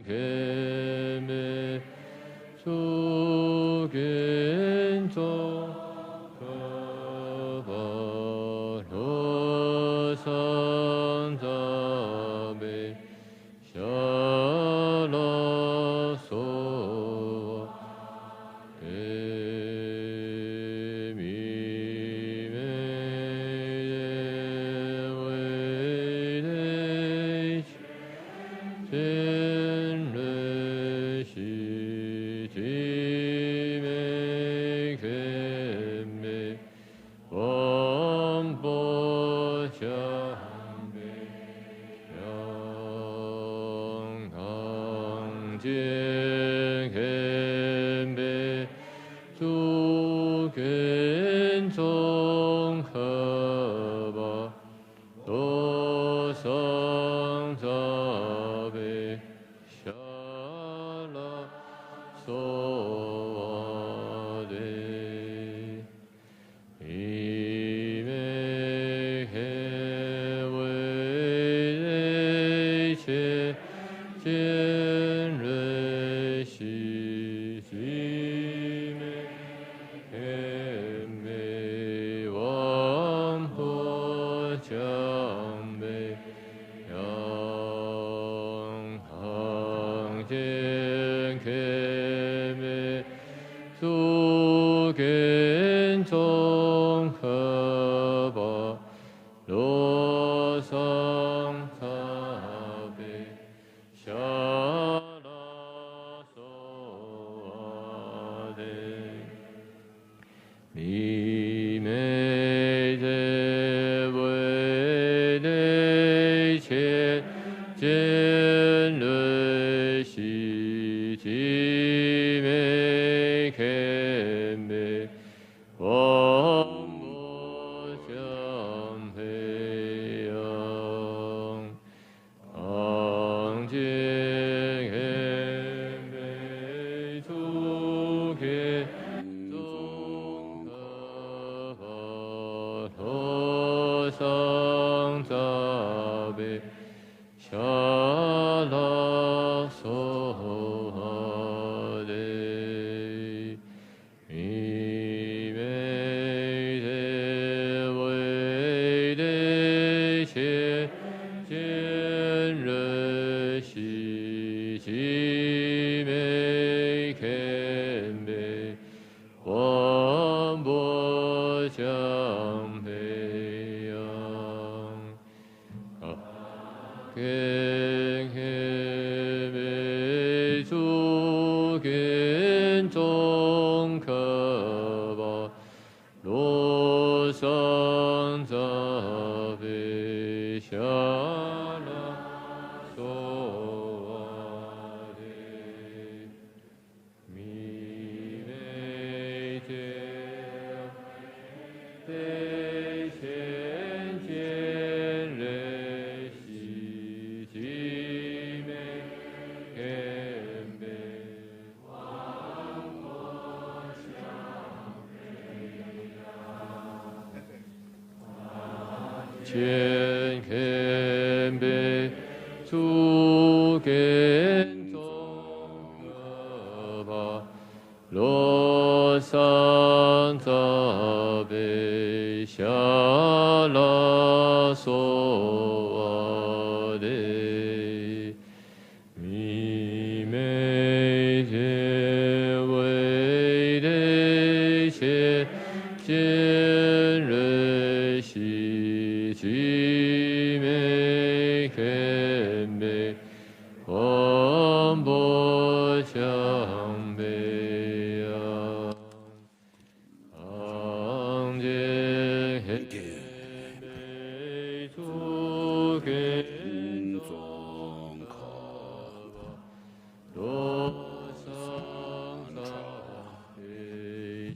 개매 소견종 가바로선자베 샤라소 천견배 수견종가바 로산자베 샤라소와데 미메제웨데셰 지메겐베 원보장배야 ang제헤베 수겐종가바 로상사베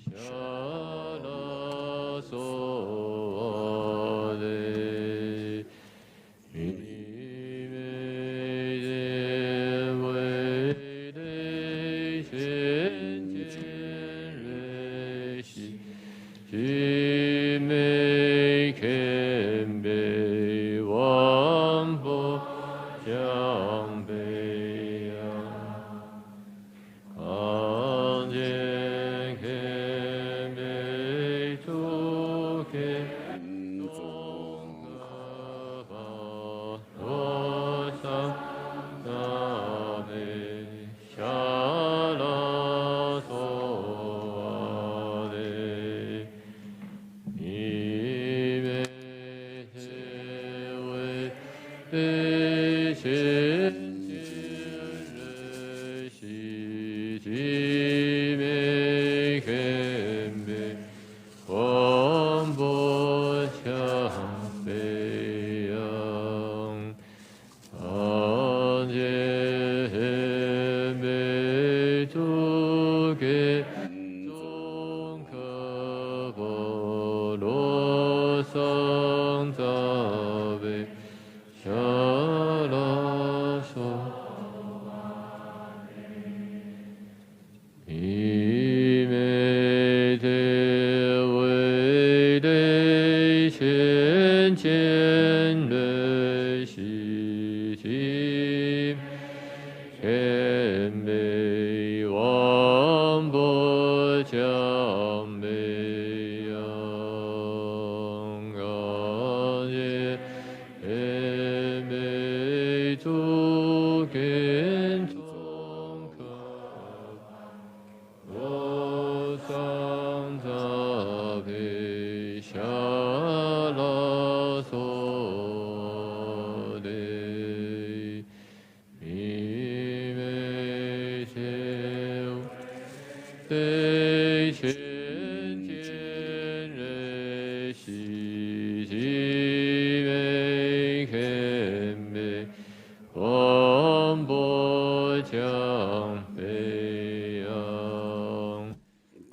샤라소와데 미메제웨데 谦卑王不降卑仰，感谢谦卑主跟从可我上扎被下拉索的。对先见人喜喜美谦卑，王不降卑仰，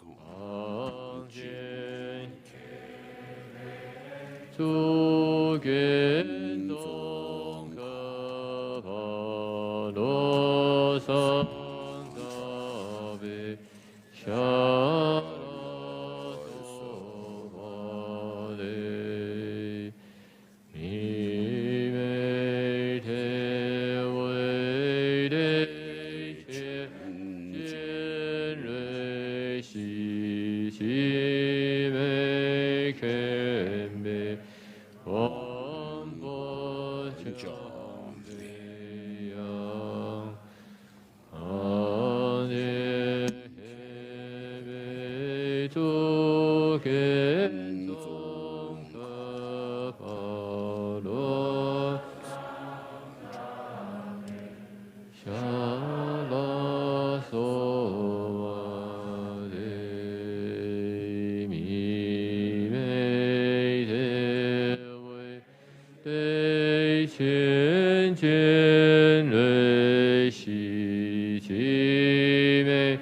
昂见主跟踪可怕罗上扎贝。下拉索瓦的，弥美天为的千瑞喜喜美谦卑，王不降卑仰，阿弥。主跟踪可怕罗下拉索瓦的弥美的为对千见瑞喜喜美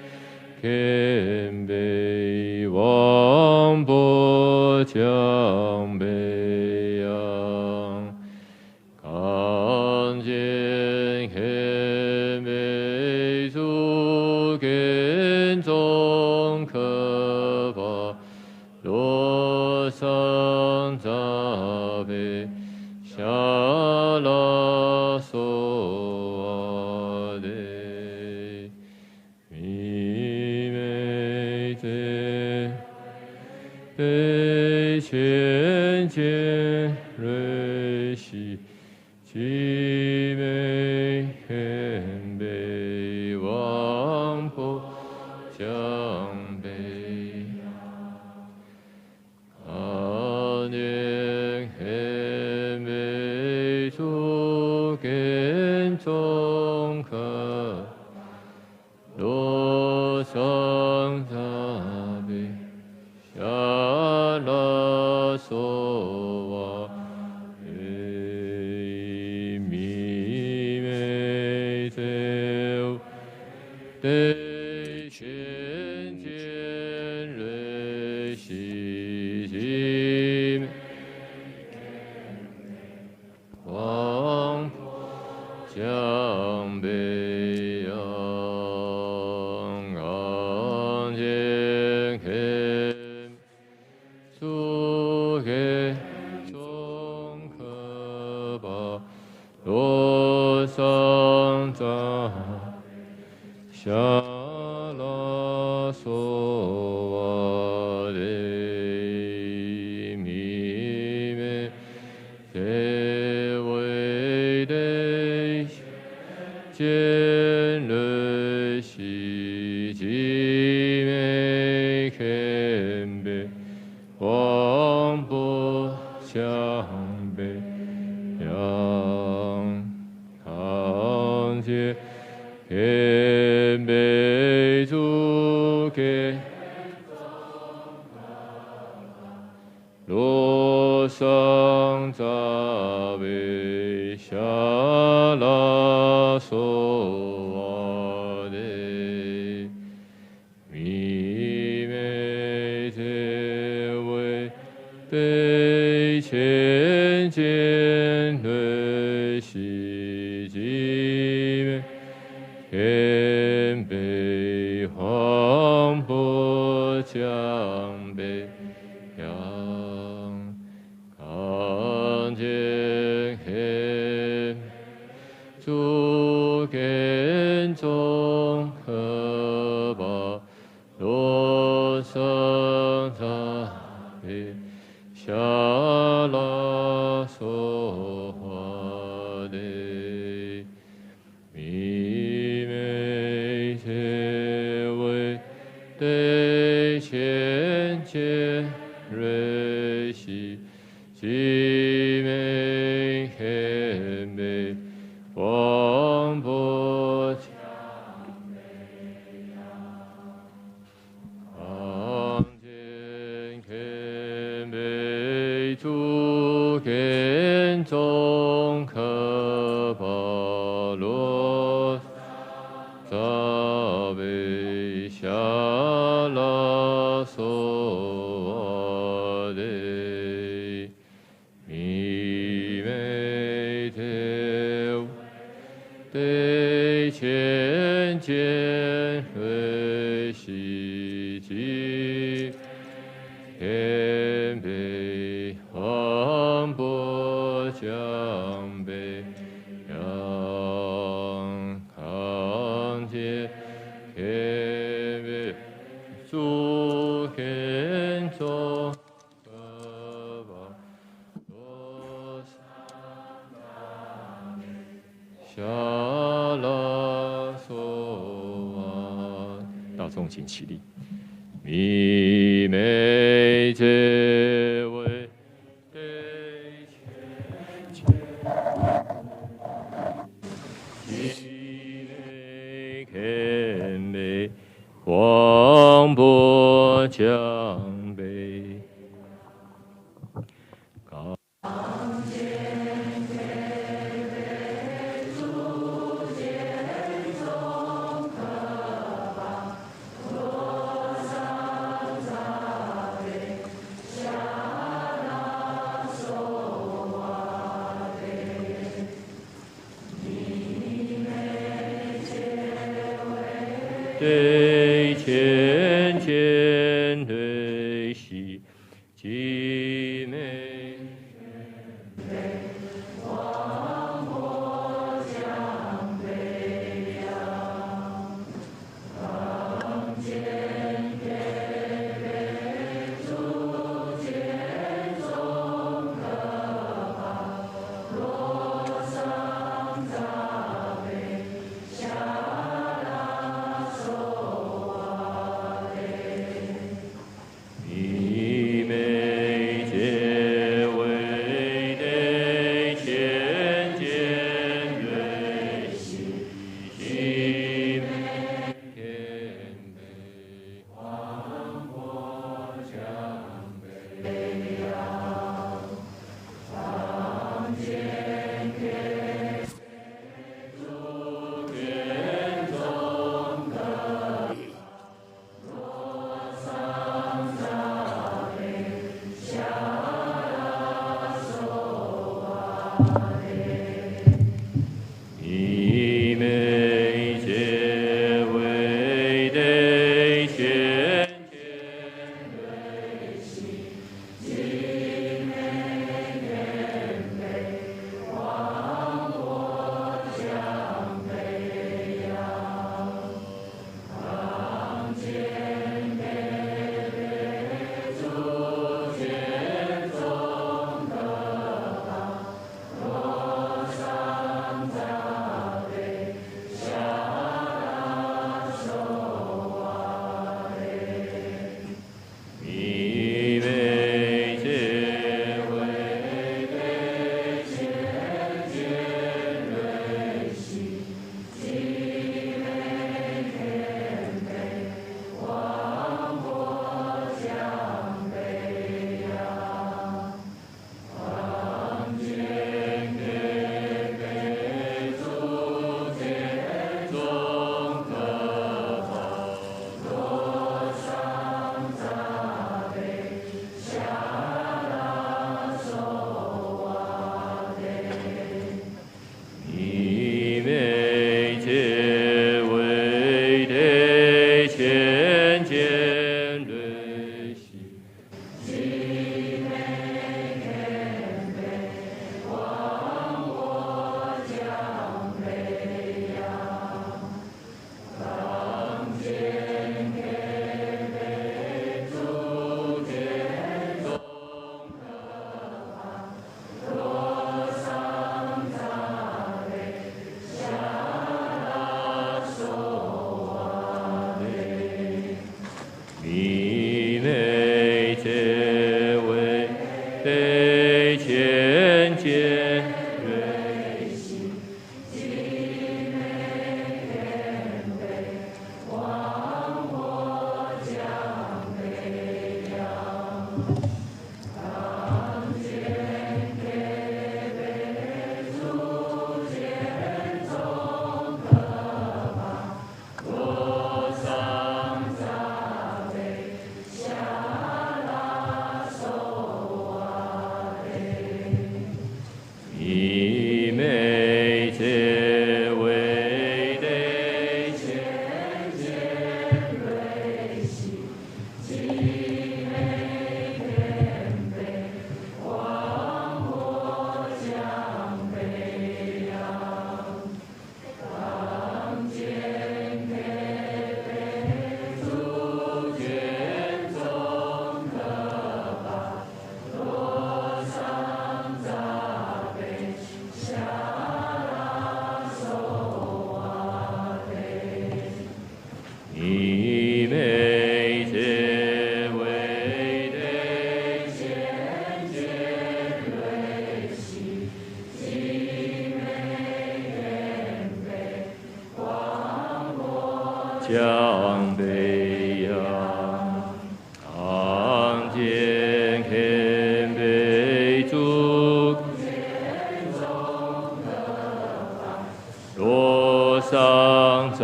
谦卑王不降卑仰，看见谦卑主跟踪可怕罗上扎贝下拉索瓦的。被千见瑞喜喜美谦卑王不降卑，阿念谦卑主跟踪可罗上扎贝。下拉索瓦弥美德对先见瑞喜喜王降卑仰，昂见主跟踪可怕罗上扎下拉索瓦的弥美德为的见瑞喜喜美谦卑王不降卑仰，看见谦卑主跟罗上扎贝下拉索瓦的弥美德为对千见瑞喜喜美谦卑王不降卑仰，看见主跟天中可巴罗僧扎贝夏拉娑华帝弥美切为得千劫瑞西吉美黑美王波康健黑美诸天中可巴罗扎贝夏拉娑华帝弥美天得千劫瑞西吉天北王波江北阳康健天北诸天中可巴罗夏拉娑华大众请起立。弥美皆为得千吉美堪美王波江北高对千千对喜吉美王波江北阳康健天北诸天中可巴罗僧扎贝夏拉娑华皆为悲谦谦瑞心，极美谦卑，忘我将悲扬。当见给悲足见中可怕，多伤杂悲，下拉手啊嘞。以美皆为悲谦谦瑞心，极美谦卑，忘我将悲扬。当见给悲足见中可怕，多伤杂悲，下拉手啊嘞。以美皆为悲谦谦瑞心，极美谦卑，忘我将悲扬。当见谦卑足见中可怕，多伤杂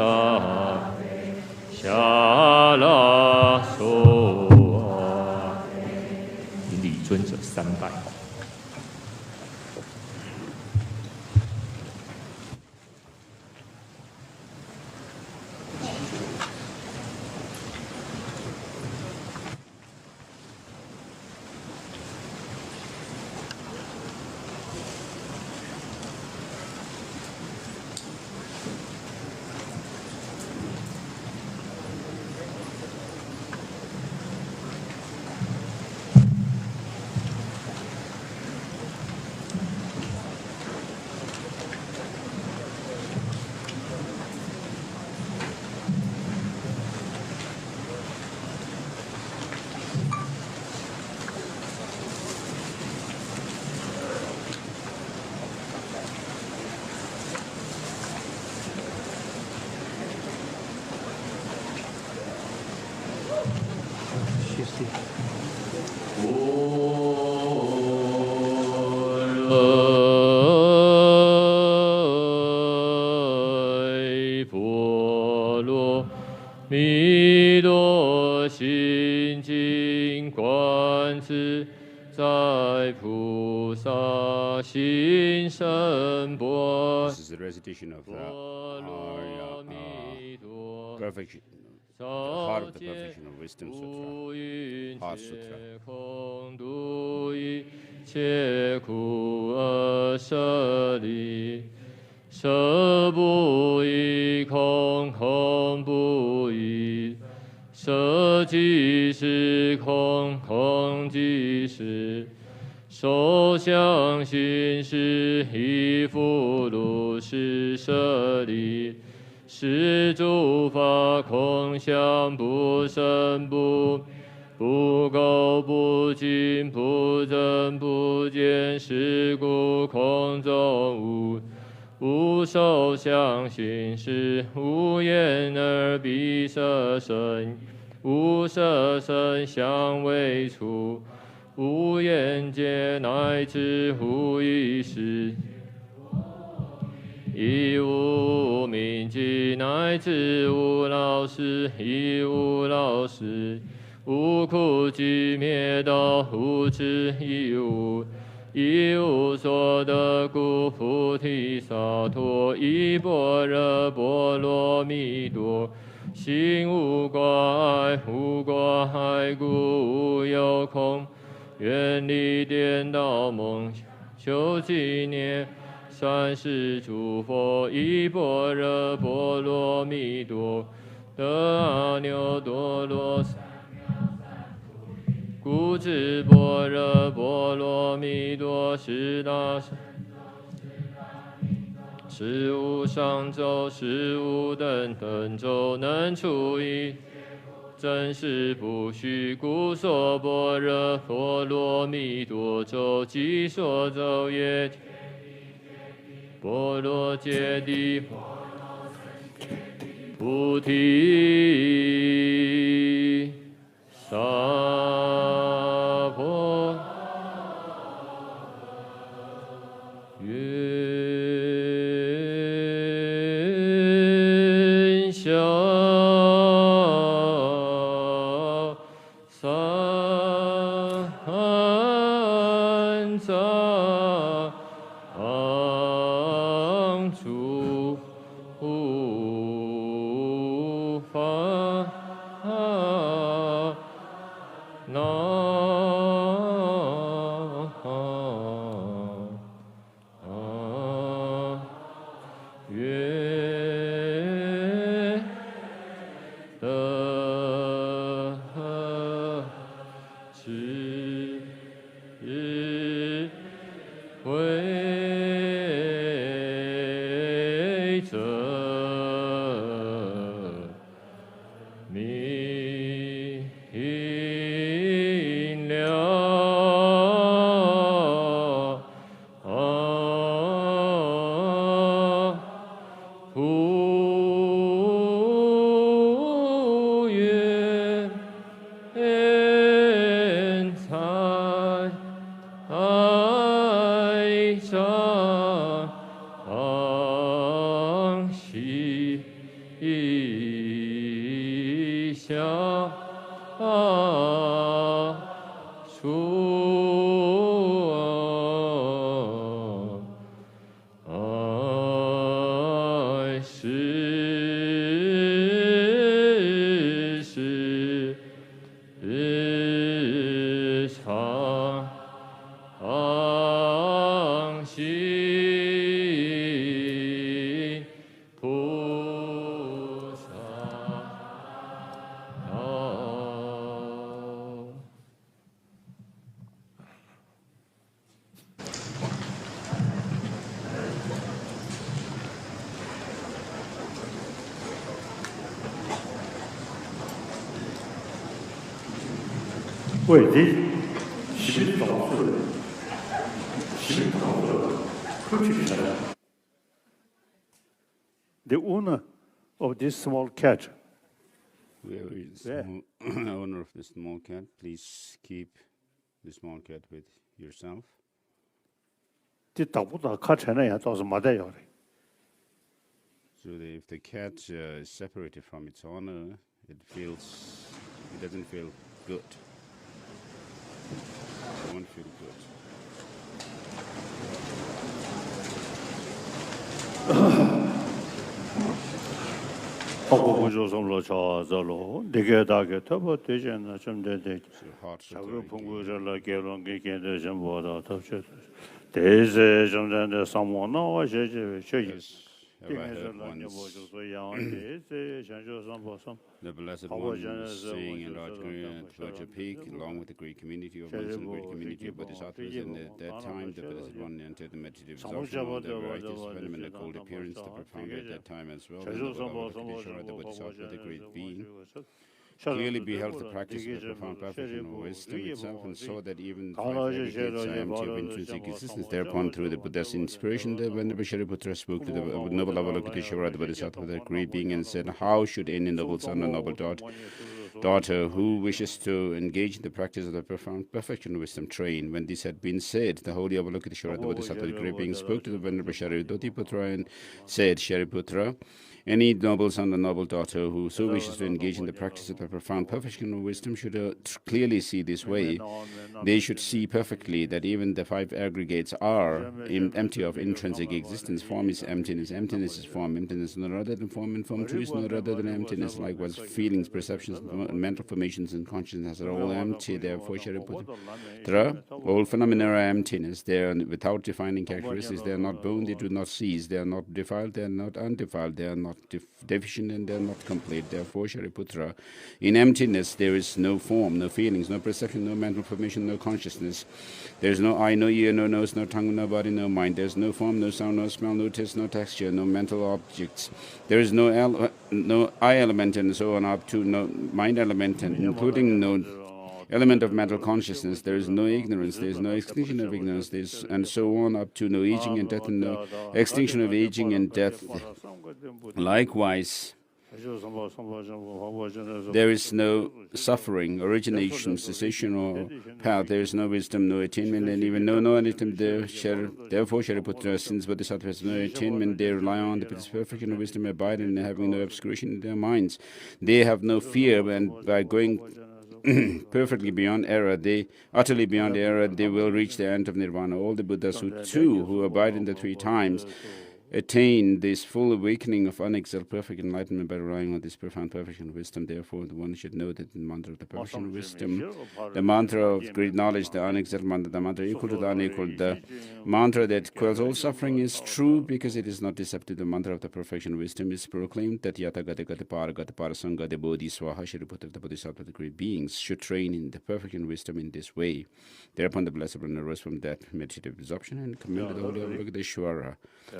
下拉手啊！礼尊者3拜。波罗蜜多心经观自在菩萨心身般。 This is the recitation of our perfection, the heart of the perfection of wisdom sutra, heart sutra. 空度一切苦厄舍利，舍不异空，空不异，舍即是空，空即是。受想行识亦复如是舍利，是诸法空相不生不垢不净不增不减，是故空中无受想行识，无眼耳鼻舌身，无色声香味触。 无眼界乃至无意识，亦无明记乃至无老死，亦无老死，无苦集灭道，无智亦无，亦无所得故，菩提萨埵依般若波罗蜜多。 心无挂碍，无挂碍故无有空。 远离颠倒梦，修纪念三世诸佛，依般若波罗蜜多，得阿耨多罗三藐三菩提。故知般若波罗蜜多是大圣，是无上咒，是无等等咒，能除一真实不虚，故说般若波罗蜜多咒，即说咒也。波罗揭谛，菩提萨婆云霄三藏诸法那愿得智慧者明了不愿财上喜下出世常行菩萨道。为的洗澡水，洗澡水，不去洗。The owner of this small cat. Where is There. owner of the small cat? Please keep the small cat with yourself. 这打不打卡成那样倒是没得要的。 So that if the cat is separated from its owner, it doesn't feel good. It won't feel good. 我就从罗桥走路，那个大概他不对劲了，什么的。 So heart 小个 shattering 朋 game. 友这了，给了给见的什么的，他觉得，这是什么的上网那我学学。 Have I heard once the Blessed One saying in large Virgin Peak, along with the great community of monks and great community of bodhisattvas, and at that time the Blessed One entered the meditative absorption of the righteous phenomenon, the cold appearance, the profound at that time as well, and the Avalokiteshvara, the bodhisattva, the great being, clearly beheld the practice of the profound perfection of wisdom itself, and saw that even the five aggregates are empty of intrinsic existence. Thereupon, through the Buddha's inspiration, the Venerable Shariputra spoke to the noble Avalokiteshvara, the bodhisattva, the great being, and said, "How should any noble son or noble daughter who wishes to engage in the practice of the profound perfection of wisdom train?" When this had been said, the holy Avalokiteshvara, the bodhisattva, the great being, spoke to the Venerable Shariputra and said, "Shariputra, any noble son or noble daughter who so wishes to engage in the practice of the profound perfection of wisdom should clearly see this way. They should see perfectly that even the five aggregates are empty of intrinsic existence. Form is emptiness, emptiness is form, emptiness is no other than form, and form too is no other than emptiness. Likewise, feelings, perceptions, mental formations, and consciousness are all empty. Therefore, Shariputra, all phenomena are emptiness. They are without defining characteristics. They are not born, they do not cease. They are not defiled, they are not undefiled. They are not deficient, and they are not complete. Therefore, Shariputra, in emptiness there is no form, no feelings, no perception, no mental formation, no consciousness. There is no eye, no ear, no nose, no tongue, no body, no mind. There is no form, no sound, no smell, no taste, no texture, no mental objects. There is no eye element, and so on up to no mind mind element, and including no element of mental consciousness, there is no ignorance, there is no extinction of ignorance, and so on up to no aging and death and no extinction of aging and death. Likewise, there is no suffering, origination, cessation, or path. There is no wisdom, no attainment, and even no attainment. Therefore, Shariputra, since Bodhisattvas no attainment, they rely on the perfection of wisdom, abide in having no obscuration in their minds. They have no fear, and by going perfectly beyond error, utterly beyond error, they will reach the end of nirvana. All the Buddhas who abide in the three times attain this full awakening of unexcelled perfect enlightenment by relying on this profound perfection of wisdom. Therefore, the one should know that the mantra of the perfection of wisdom, the mantra of great knowledge, the unexcelled mantra, the mantra equal to the unequal, the mantra that quells all suffering is true because it is not deceptive. The mantra of the perfection of wisdom is proclaimed that yata gata gata para sangha de bodhi swaha Shariputra, the Bodhisattva, the great beings, should train in the perfection of wisdom in this way. Thereupon the Blessed One arose from that meditative absorption and commended the Holy Venkateshwara.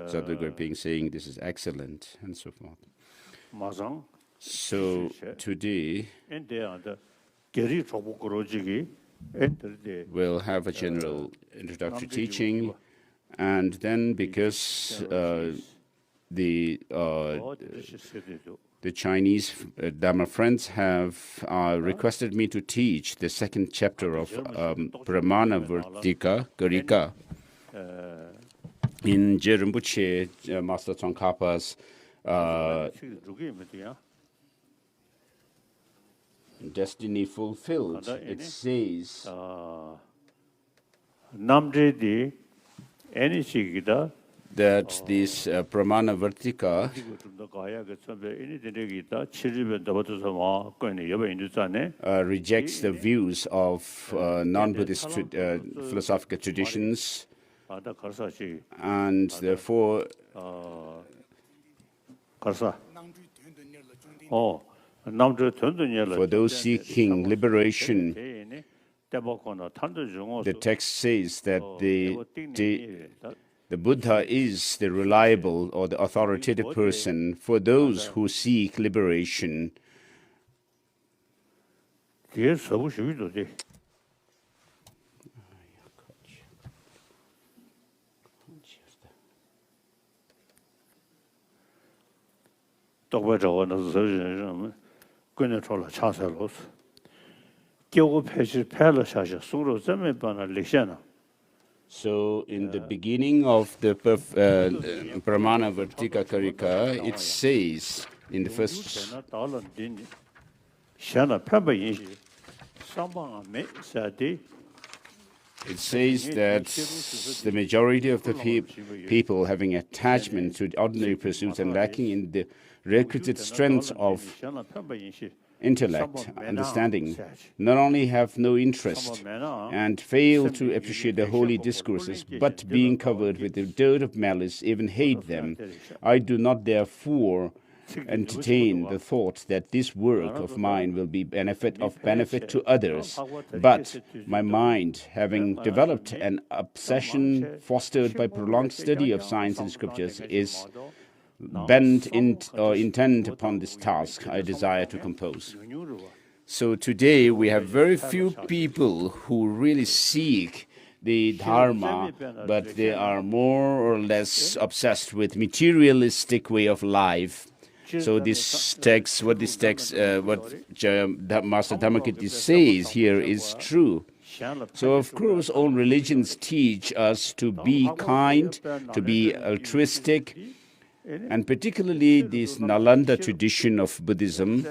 So the great being saying this is excellent and so forth. So today we'll have a general introductory teaching, and then because the Chinese Dharma friends have requested me to teach the second chapter of Pramana Vartika Garika in Rinpoche, Master Tsongkhapa's Destiny Fulfilled. It says that this Pramana Vartika rejects the views of non-Buddhist philosophical traditions, and therefore for those seeking liberation, the text says that the Buddha is the reliable or the authoritative person for those who seek liberation. So in the beginning of the Pramana Vartika Karika, it says in the first it says that the majority of the people having attachment to ordinary pursuits and lacking in the requisite strength of intellect, understanding, not only have no interest and fail to appreciate the holy discourses, but being covered with the dirt of malice, even hate them. I do not therefore entertain the thought that this work of mine will be benefit to others, but my mind, having developed an obsession fostered by prolonged study of science and scriptures, is bent intent upon this task I desire to compose. So today we have very few people who really seek the Dharma, but they are more or less obsessed with materialistic way of life. So this text, what Master Dhammakirti says here is true. So of course all religions teach us to be kind, to be altruistic, and particularly this Nalanda tradition of Buddhism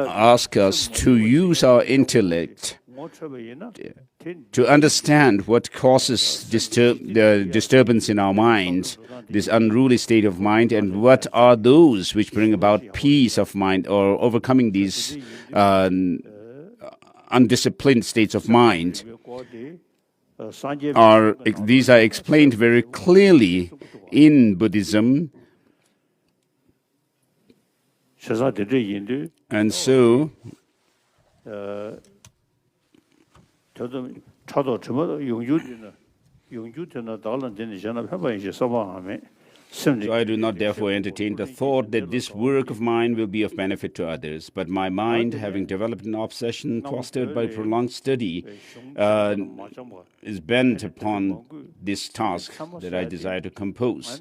ask us to use our intellect to understand what causes the disturbance in our mind, this unruly state of mind, and what are those which bring about peace of mind or overcoming these undisciplined states of mind. These are explained very clearly in Buddhism. And so So I do not therefore entertain the thought that this work of mine will be of benefit to others, but my mind, having developed an obsession fostered by prolonged study, is bent upon this task that I desire to compose.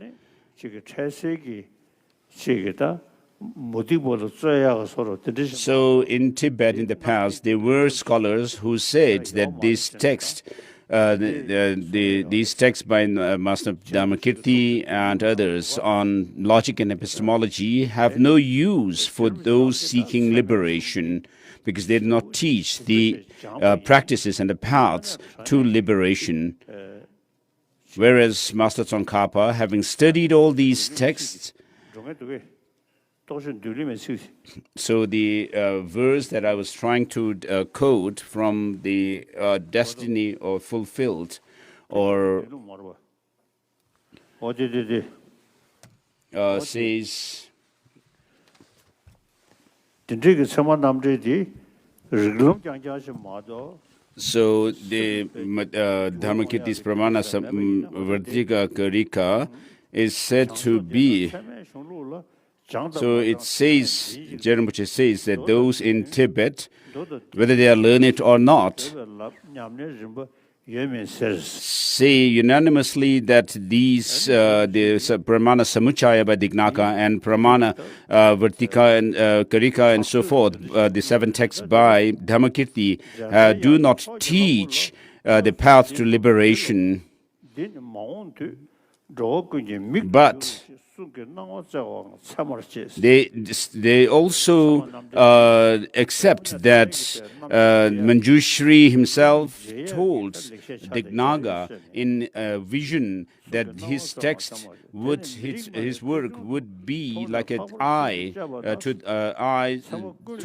So in Tibet in the past, there were scholars who said that this text, these texts by Master Dharmakirti and others on logic and epistemology have no use for those seeking liberation, because they do not teach the practices and the paths to liberation. Whereas Master Tsongkhapa, having studied all these texts, so the verse that I was trying to quote from the destiny or fulfilled, or says, so the Dharmakirti's Pramana Vartika Karika is said to be, so it says, Rinpoche says that those in Tibet, whether they are learned or not, say unanimously that these the Pramana Samuchaya by Dignaka and Pramana Vartika and Karika and so forth, the 7 texts by Dhammakirti, do not teach the path to liberation, but they also accept that Manjushri himself told Dignaga in a vision that his text would, his work would be like an eye to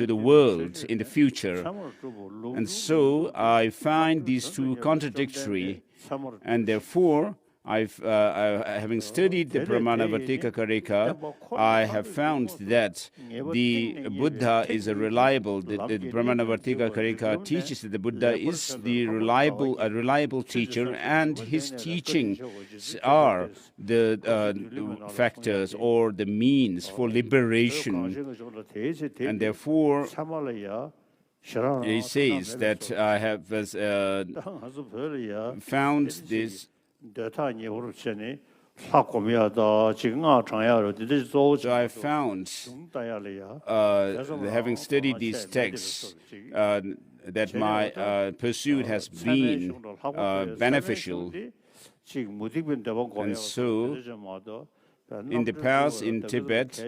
the world in the future. And so I find these two contradictory, and therefore having studied the Pramana Vartika Karika, I have found that the Buddha is a reliable, the Pramana Vartika Karika teaches that the Buddha is a reliable teacher, and his teachings are the factors or the means for liberation. And therefore, he says that I have found this. So I found, having studied these texts, that my pursuit has been beneficial. And so, in the past, in Tibet,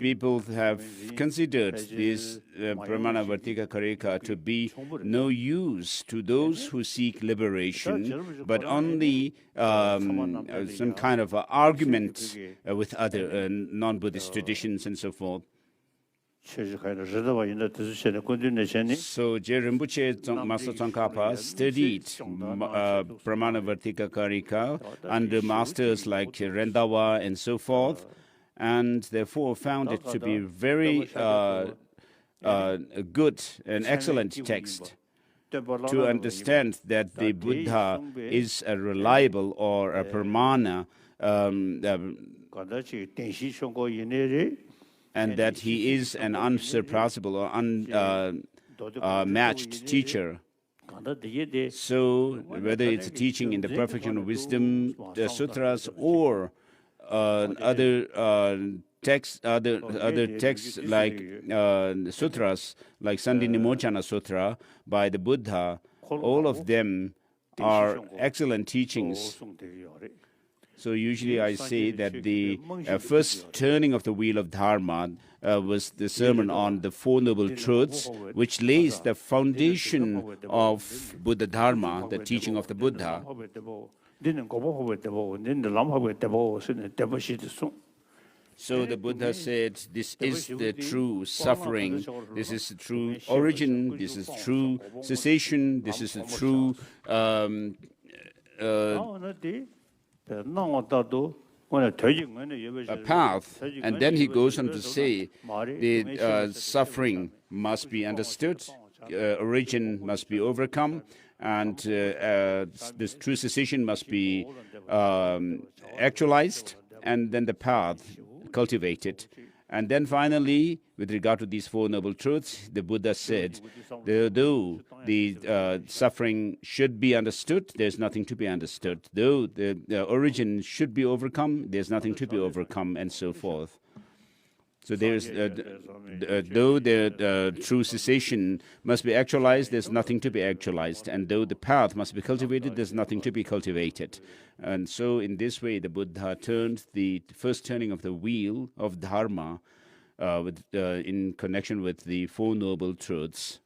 people have considered this Pramana Vartika Karika to be no use to those who seek liberation, but only some kind of argument with other non-Buddhist traditions and so forth. So Je Rinpoche Master Tsongkhapa studied Pramana Vartika Karika under masters like Rendawa and so forth, and therefore found it to be very good and excellent text to understand that the Buddha is a reliable or a Pramana, and that he is an unsurpassable or unmatched teacher. So whether it's a teaching in the Perfection of Wisdom, the sutras, or other texts like sutras, like Sandinimochana Sutra by the Buddha, all of them are excellent teachings. So usually I say that the first turning of the wheel of Dharma was the sermon on the Four Noble Truths, which lays the foundation of Buddha Dharma, the teaching of the Buddha. So the Buddha said, this is the true suffering, this is the true origin, this is true cessation, this is the true a path. And then he goes on to say the suffering must be understood, origin must be overcome, and this true cessation must be actualized, and then the path cultivated. And then finally, with regard to these Four Noble Truths, the Buddha said, though the suffering should be understood, there's nothing to be understood. Though the origin should be overcome, there's nothing to be overcome, and so forth. So there's, though the true cessation must be actualized, there's nothing to be actualized. And though the path must be cultivated, there's nothing to be cultivated. And so in this way, the Buddha turned the first turning of the wheel of Dharma in connection with the Four Noble Truths.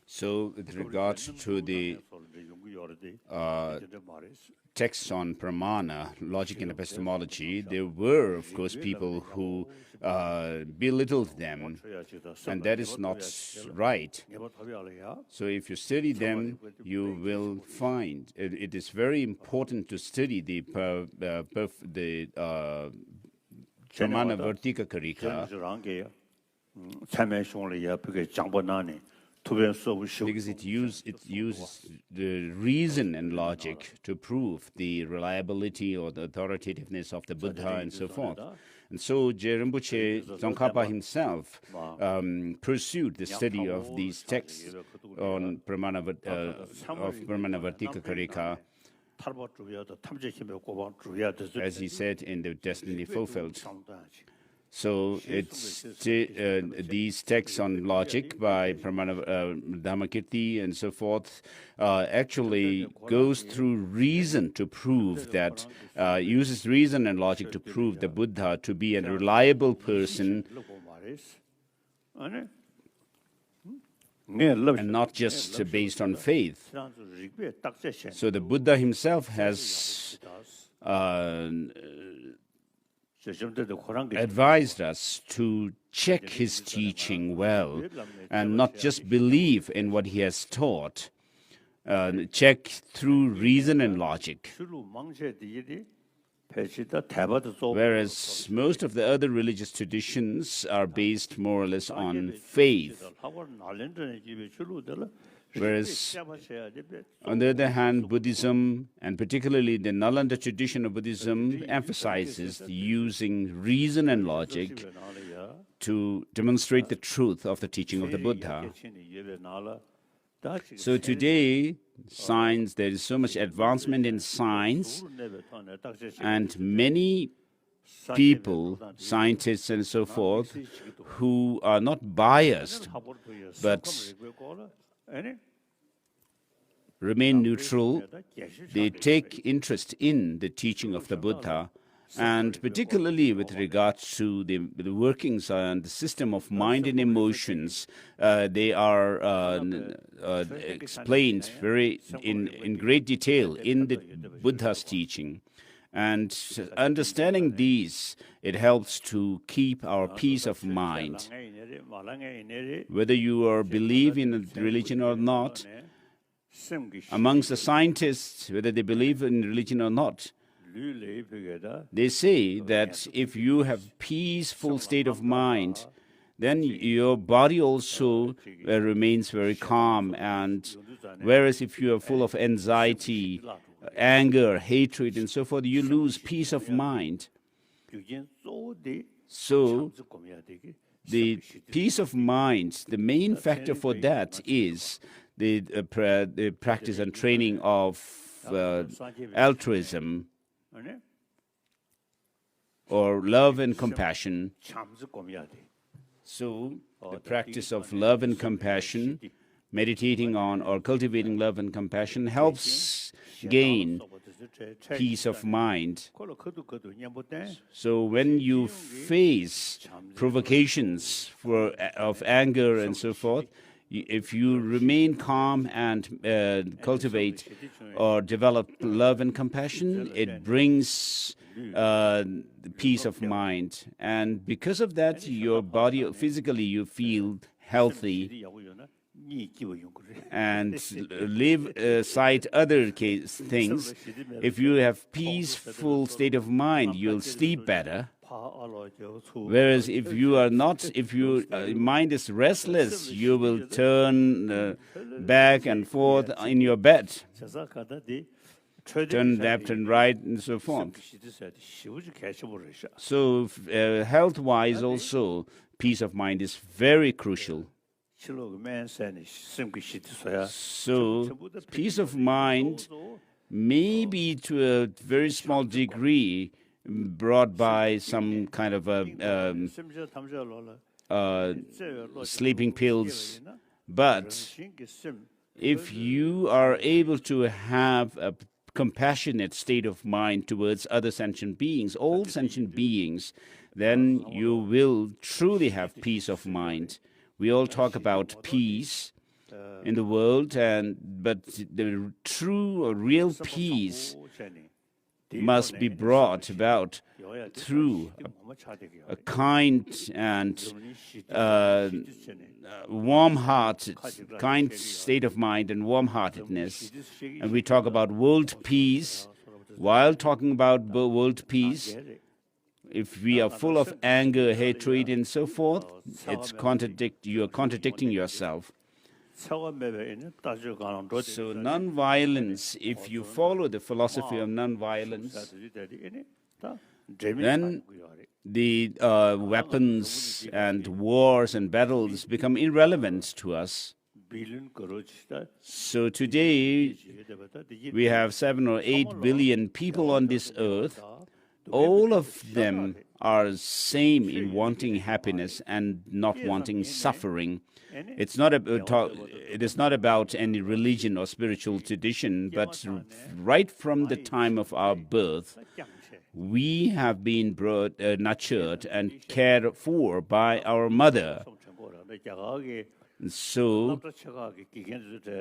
So with regard to the texts on pramana, logic and epistemology, there were, of course, people who belittled them, and that is not right. So if you study them, you will find it is very important to study the pramana vartika karika, because it uses the reason and logic to prove the reliability or the authoritativeness of the Buddha and so forth. And so Rinpoche Tsongkhapa himself pursued the study of these texts on Pramana Vartika Karika, as he said in the Destiny Fulfilled. So it's these texts on logic by Pramana Dhammakirti and so forth actually goes through reason to prove that, uses reason and logic to prove the Buddha to be a reliable person and not just based on faith. So the Buddha himself has advised us to check his teaching well and not just believe in what he has taught. Check through reason and logic. Whereas most of the other religious traditions are based more or less on faith. Whereas, on the other hand, Buddhism, and particularly the Nalanda tradition of Buddhism, emphasizes using reason and logic to demonstrate the truth of the teaching of the Buddha. So today, science, there is so much advancement in science, and many people, scientists and so forth, who are not biased, but remain neutral. They take interest in the teaching of the Buddha And particularly with regard to the workings and the system of mind and emotions, they are explained in great detail in the Buddha's teaching. And understanding these, it helps to keep our peace of mind. Whether you are believe in a religion or not, amongst the scientists, whether they believe in religion or not, they say that if you have peaceful state of mind, then your body also remains very calm. And whereas if you are full of anxiety, anger, hatred, and so forth, you lose peace of mind. So the peace of mind, the main factor for that is the practice and training of altruism, or love and compassion. So the practice of love and compassion, meditating on or cultivating love and compassion, helps gain peace of mind. So when you face provocations of anger and so forth, if you remain calm and cultivate or develop love and compassion, it brings peace of mind. And because of that, your body, physically, you feel healthy. And leave aside other things. If you have peaceful state of mind, you'll sleep better. Whereas if you are not, if your mind is restless, you will turn back and forth in your bed, turn left and right, and so forth. So health-wise also, peace of mind is very crucial. So peace of mind may be to a very small degree brought by some kind of sleeping pills. But if you are able to have a compassionate state of mind towards other sentient beings, all sentient beings, then you will truly have peace of mind. We all talk about peace in the world, but the true or real peace must be brought about through a kind and warm-hearted, kind state of mind and warm-heartedness. And we talk about world peace. While talking about world peace, if we are full of anger, hatred, and so forth, you are contradicting yourself. So non-violence, if you follow the philosophy of non-violence, then the weapons and wars and battles become irrelevant to us. So today, we have 7 or 8 billion people on this earth. All of them are same in wanting happiness and not wanting suffering. It is not about any religion or spiritual tradition, but right from the time of our birth, we have been nurtured and cared for by our mother. So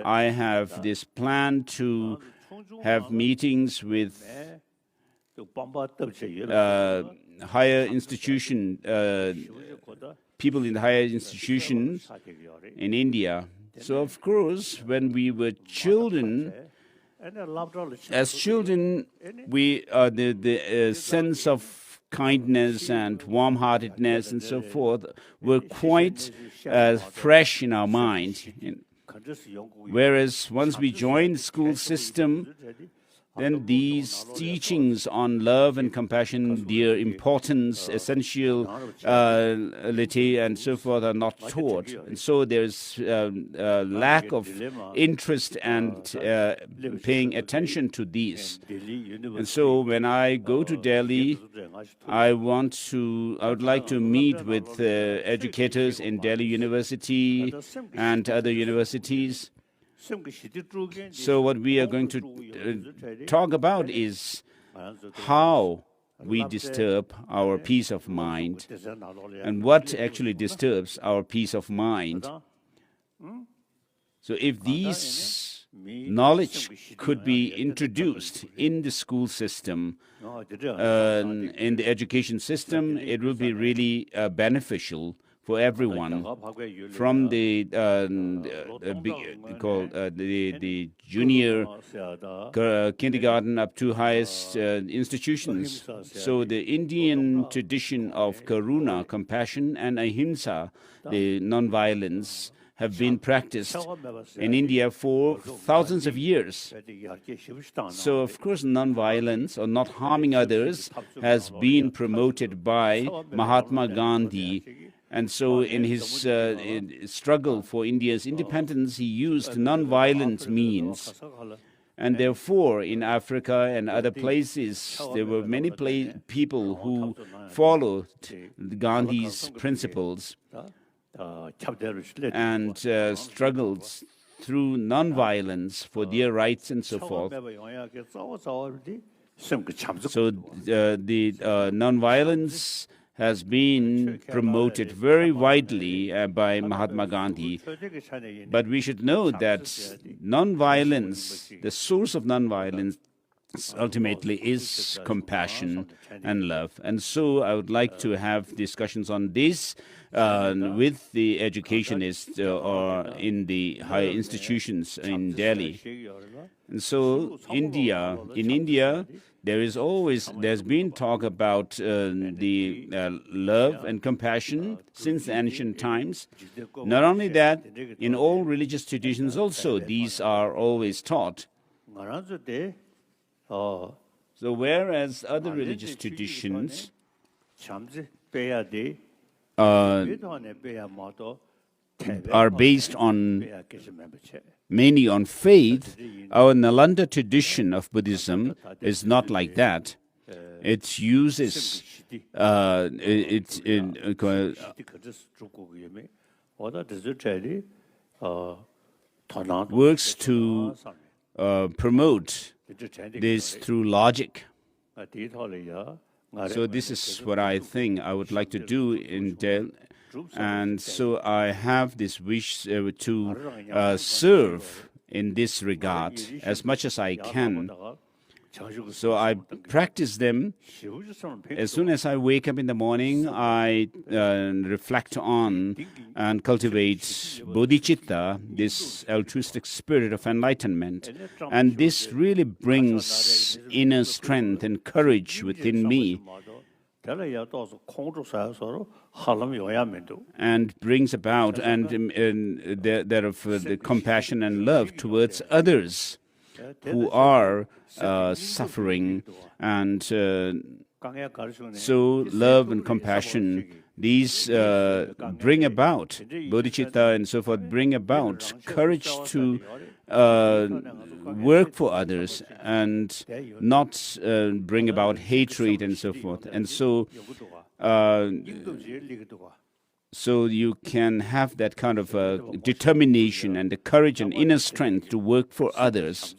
I have this plan to have meetings with higher institution, people in the higher institution in India. So of course, when we were children, as children, we the sense of kindness and warm-heartedness and so forth were quite fresh in our mind. Whereas once we joined the school system, then these teachings on love and compassion, their importance, essentiality, and so forth are not taught. And so there's a lack of interest and paying attention to these. And so when I go to Delhi, I would like to meet with educators in Delhi University and other universities. So what we are going to talk about is how we disturb our peace of mind, and what actually disturbs our peace of mind. So if these knowledge could be introduced in the school system, in the education system, it will be really beneficial for everyone, from the junior kindergarten up to highest institutions. So the Indian tradition of karuna, compassion, and ahimsa, the non-violence, have been practiced in India for thousands of years. So, of course, non-violence or not harming others has been promoted by Mahatma Gandhi. And so in his struggle for India's independence, he used non-violent means. And therefore, in Africa and other places, there were many people who followed Gandhi's principles and struggled through non-violence for their rights and so forth. So the non-violence has been promoted very widely by Mahatma Gandhi. But we should know that non-violence, the source of non-violence, ultimately is compassion and love. And so I would like to have discussions on this with the educationists or in the higher institutions in Delhi. And so in India, there's been talk about the love and compassion since ancient times. Not only that, in all religious traditions also, these are always taught. So whereas other religious traditions are based on mainly on faith, our Nalanda tradition of Buddhism is not like that. It uses works to promote this through logic. So this is what I think I would like to do in Delhi. And so I have this wish to serve in this regard as much as I can. So I practice them. As soon as I wake up in the morning, I reflect on and cultivate bodhicitta, this altruistic spirit of enlightenment. And this really brings inner strength and courage within me, and brings about the compassion and love towards others who are suffering. And so love and compassion, these bring about, bodhicitta and so forth, bring about courage to work for others and not bring about hatred and so forth. And so so you can have that kind of determination and the courage and inner strength to work for others.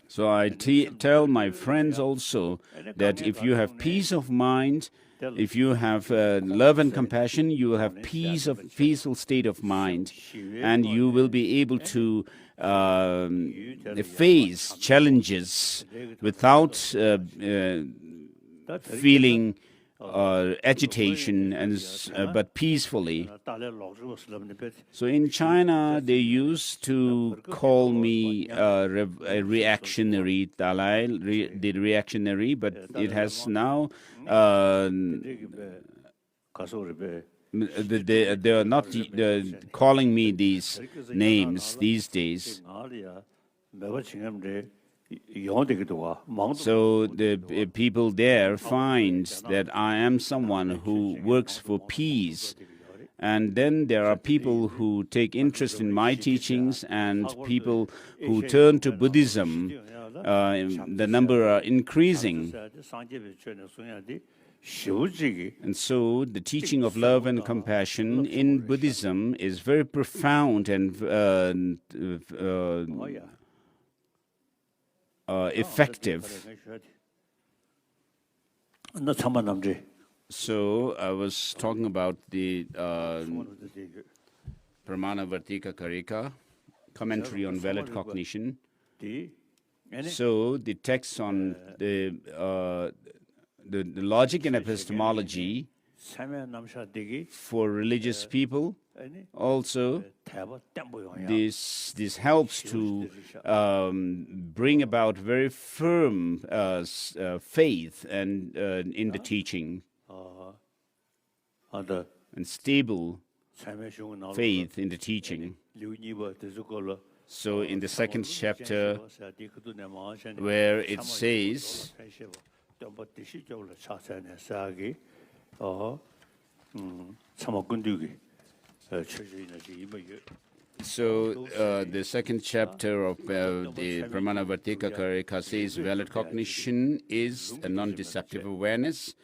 So I tell my friends also that if you have peace of mind, if you have love and compassion, you will have peaceful state of mind, and you will be able to face challenges without feeling agitation, but peacefully. So in China, they used to call me a reactionary, Dalai, the reactionary, but it has now they are not calling me these names these days. So the people there find that I am someone who works for peace. And then there are people who take interest in my teachings and people who turn to Buddhism. The number are increasing. And so the teaching of love and compassion in Buddhism is very profound and effective. So I was talking about the Pramana Vartika Karika, commentary on valid cognition. So the text on the logic and epistemology for religious people. Also, this helps to bring about very firm faith and in the teaching and stable faith in the teaching. So in the second chapter, where it says, so the second chapter of the Pramana Vartika Karika says valid cognition is a non-deceptive awareness.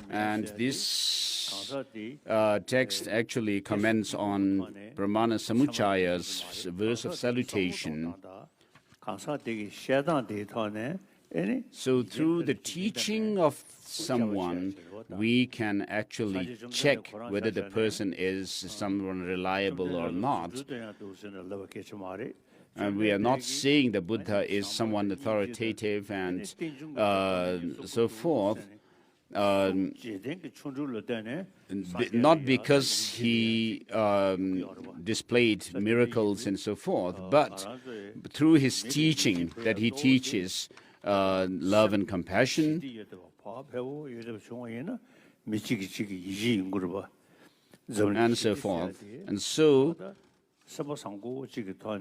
And this text actually comments on Pramana Samuchaya's verse of salutation. So through the teaching of someone, we can actually check whether the person is someone reliable or not. And we are not saying the Buddha is someone authoritative and so forth, not because he displayed miracles and so forth, but through his teaching that he teaches love and compassion. And so forth. And so,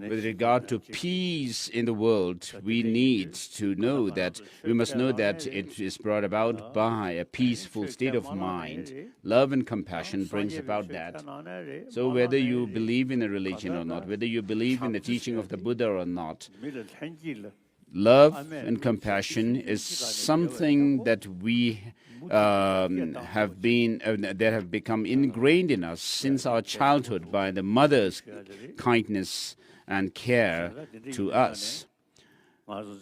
with regard to peace in the world, we need to know that, we must know that it is brought about by a peaceful state of mind. Love and compassion brings about that. So whether you believe in a religion or not, whether you believe in the teaching of the Buddha or not, love and compassion is something that we have become ingrained in us since our childhood by the mother's kindness and care to us. And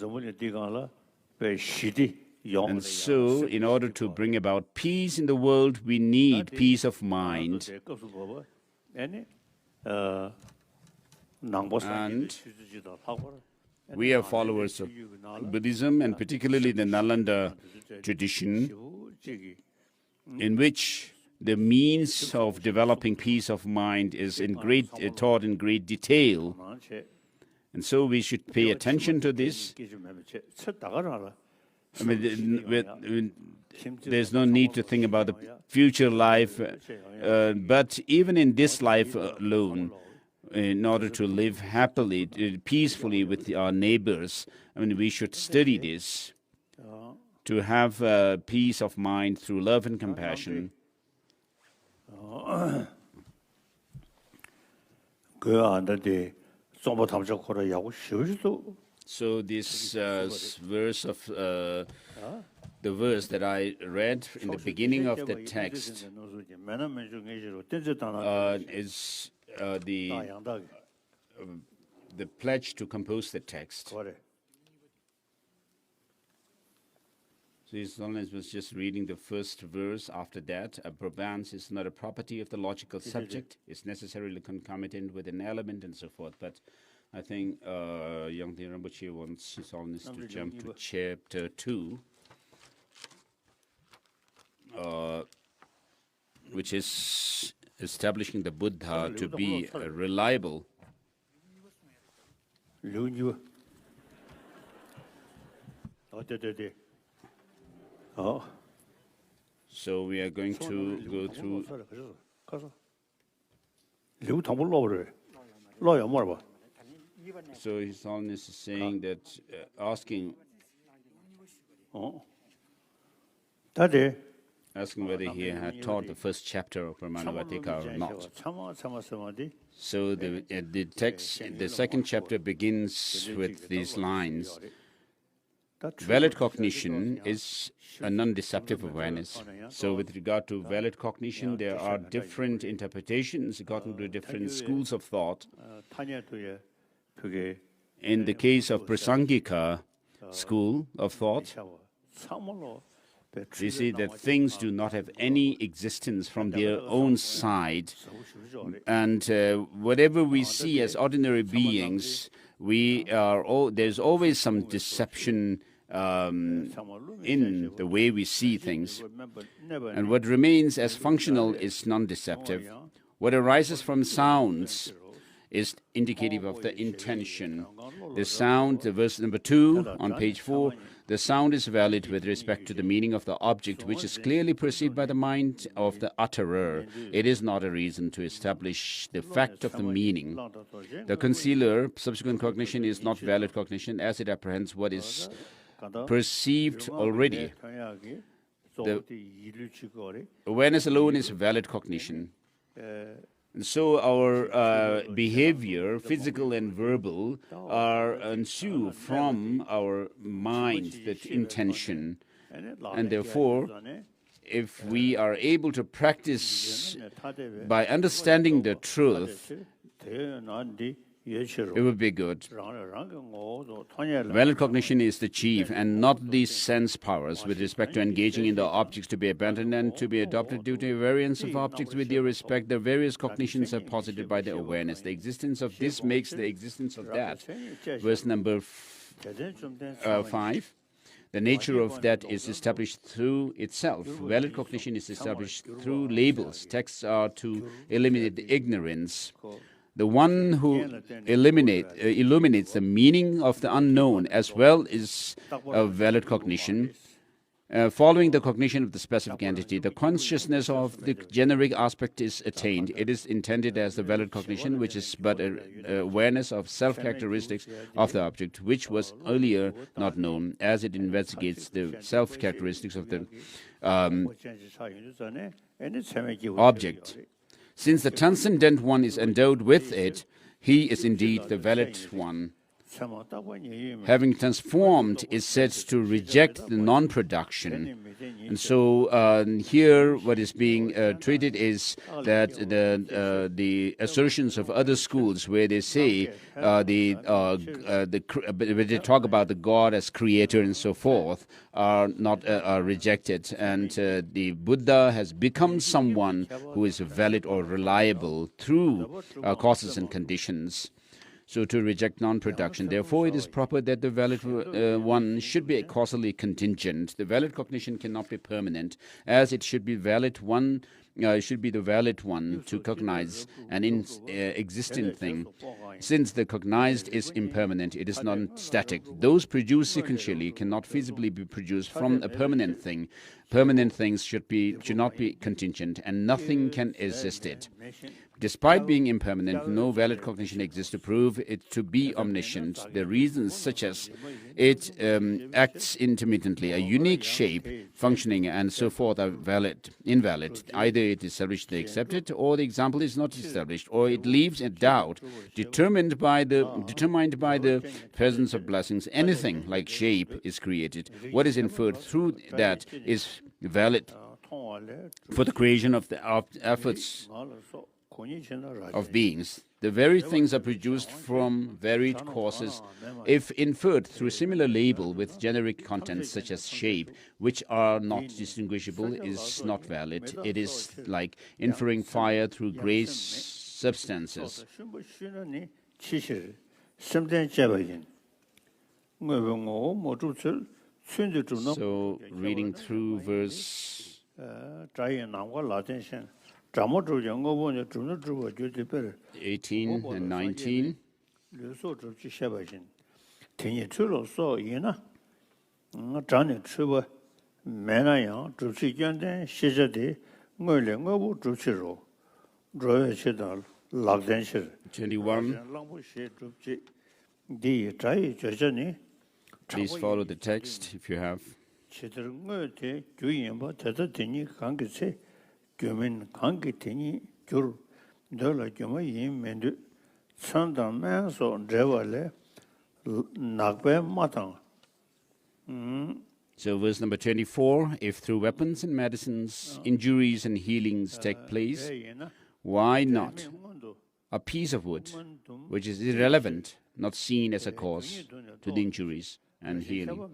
so, in order to bring about peace in the world, we need peace of mind. And we are followers of Buddhism, and particularly the Nalanda tradition, in which the means of developing peace of mind is taught in great detail. And so we should pay attention to this. I mean, there's no need to think about the future life, but even in this life alone, in order to live happily, peacefully with our neighbors, I mean, we should study this, to have peace of mind through love and compassion. So this verse of the verse that I read in the beginning of the text is the pledge to compose the text. So His Holiness was just reading the first verse. After that, a province is not a property of the logical subject. It's necessarily concomitant with an element and so forth. But I think Yangdi Rinpoche wants His Holiness to jump to chapter 2, which is establishing the Buddha to be reliable. So we are going to go through. So His Holiness is saying that, asking whether he had taught the first chapter of Pramana Vartika or not. So the text, the second chapter begins with these lines. Valid cognition is a non-deceptive awareness. So with regard to valid cognition, there are different interpretations according to different schools of thought. In the case of Prasangika, school of thought. They say that things do not have any existence from their own side, and whatever we see as ordinary beings, there's always some deception in the way we see things, and what remains as functional is non-deceptive. What arises from sounds is indicative of the intention. The sound, verse number 2 on page 4, the sound is valid with respect to the meaning of the object, which is clearly perceived by the mind of the utterer. It is not a reason to establish the fact of the meaning. The concealer, subsequent cognition, is not valid cognition, as it apprehends what is perceived already. The awareness alone is valid cognition. And so our behavior, physical and verbal, ensue from our mind, that intention. And therefore, if we are able to practice by understanding the truth, it would be good. Valid cognition is the chief, and not these sense powers with respect to engaging in the objects to be abandoned and to be adopted due to a variance of objects with their respect. The various cognitions are posited by the awareness. The existence of this makes the existence of that. Verse number 5. The nature of that is established through itself. Valid cognition is established through labels. Texts are to eliminate the ignorance. The one who illuminates the meaning of the unknown as well is a valid cognition. Following the cognition of the specific entity, the consciousness of the generic aspect is attained. It is intended as the valid cognition, which is but awareness of self-characteristics of the object, which was earlier not known, as it investigates the self-characteristics of the object. Since the transcendent one is endowed with it, he is indeed the valid one. Having transformed is said to reject the non-production. And so here what is being treated is that the assertions of other schools where they say, where they talk about the God as creator and so forth, are not are rejected. And the Buddha has become someone who is valid or reliable through causes and conditions. So to reject non-production. Therefore, it is proper that the valid one should be causally contingent. The valid cognition cannot be permanent, as it should be valid one. Should be the valid one to cognize an existing thing. Since the cognized is impermanent, it is non-static. Those produced sequentially cannot feasibly be produced from a permanent thing. Permanent things should not be contingent, and nothing can exist it. Despite being impermanent, no valid cognition exists to prove it to be omniscient. The reasons such as it acts intermittently, a unique shape, functioning, and so forth are invalid. Either it is established and accepted, or the example is not established, or it leaves a doubt determined by the presence of blessings. Anything like shape is created. What is inferred through that is valid for the creation of the efforts of beings. The varied things are produced from varied causes. If inferred through a similar label with generic contents such as shape, which are not distinguishable, is not valid. It is like inferring fire through gray substances. So, reading through verse 18 and 19. Please follow the text if you have. So verse number 24, if through weapons and medicines, injuries and healings take place, why not a piece of wood, which is irrelevant, not seen as a cause to the injuries, and healing.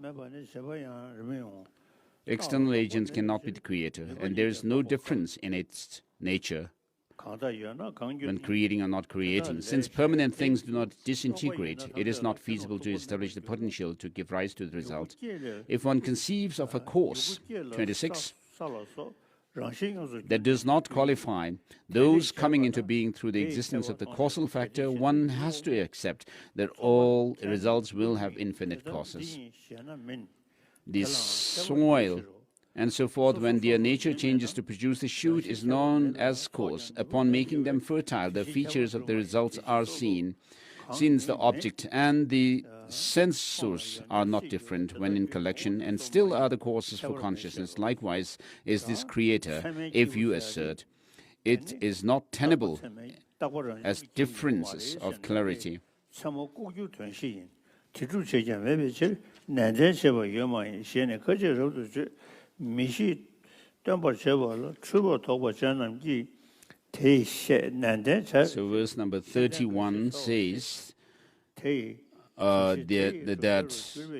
External agents cannot be the creator, and there is no difference in its nature when creating or not creating. Since permanent things do not disintegrate, it is not feasible to establish the potential to give rise to the result. If one conceives of a cause, 26, that does not qualify those coming into being through the existence of the causal factor, one has to accept that all results will have infinite causes. The soil and so forth, when their nature changes to produce the shoot, is known as cause. Upon making them fertile, the features of the results are seen. Since the object and the sense source are not different when in collection, and still are the causes for consciousness, likewise is this creator, if you assert. It is not tenable as differences of clarity. So verse number 31 says that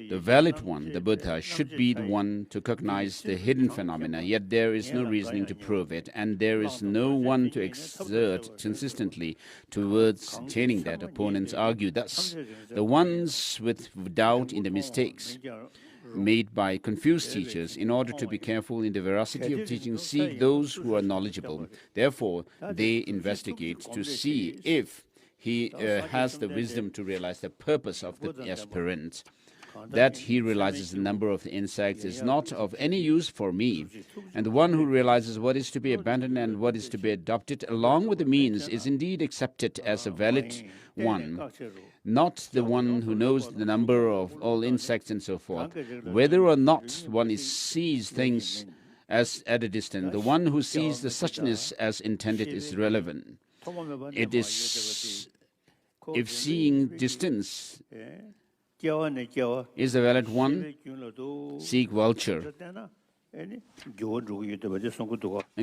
the valid one, the Buddha, should be the one to cognize the hidden phenomena, yet there is no reasoning to prove it, and there is no one to exert consistently towards attaining that. Opponents argue thus: the ones with doubt in the mistakes made by confused teachers, in order to be careful in the veracity of teaching, seek those who are knowledgeable. Therefore, they investigate to see if he has the wisdom to realize the purpose of the aspirant. That he realizes the number of the insects is not of any use for me. And the one who realizes what is to be abandoned and what is to be adopted, along with the means, is indeed accepted as a valid one. Not the one who knows the number of all insects and so forth. Whether or not one sees things as at a distance, the one who sees the suchness as intended is relevant. It is, if seeing distance is the valid one, seek vulture. And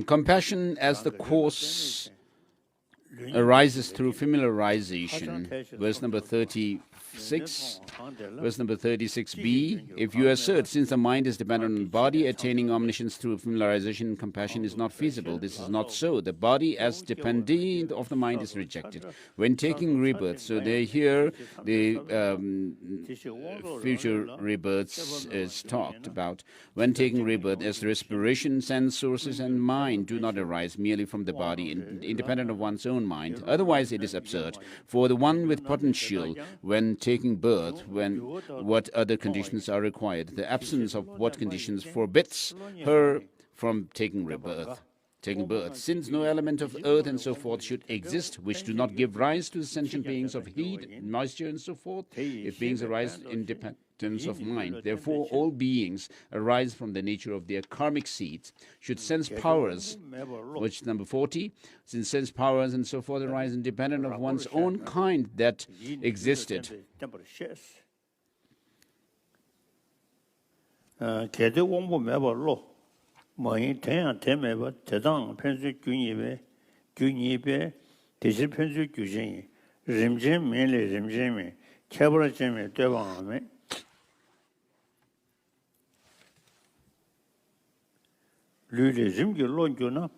compassion as the cause arises through familiarization. Verse number 36, verse number 36b. If you assert, since the mind is dependent on the body, attaining omniscience through familiarization and compassion is not feasible. This is not so. The body as dependent of the mind is rejected. When taking rebirth, so they hear the future rebirths is talked about. When taking rebirth, as respiration, sense sources, and mind do not arise merely from the body, independent of one's own mind. Otherwise, it is absurd. For the one with potential, when taking birth, what other conditions are required? The absence of what conditions forbids her from taking birth. Since no element of earth and so forth should exist which do not give rise to the sentient beings of heat, moisture, and so forth, if beings arise in dependence of mind, therefore all beings arise from the nature of their karmic seeds. Should sense powers, which number 40, since sense powers and so forth arise independent of one's own kind that existed, 뭐이 대한 대매버 대당 편수 균입에 대실 편수 규정이 림진 매리 림진이 캐버러점에 되방함에 류리즘기 론교나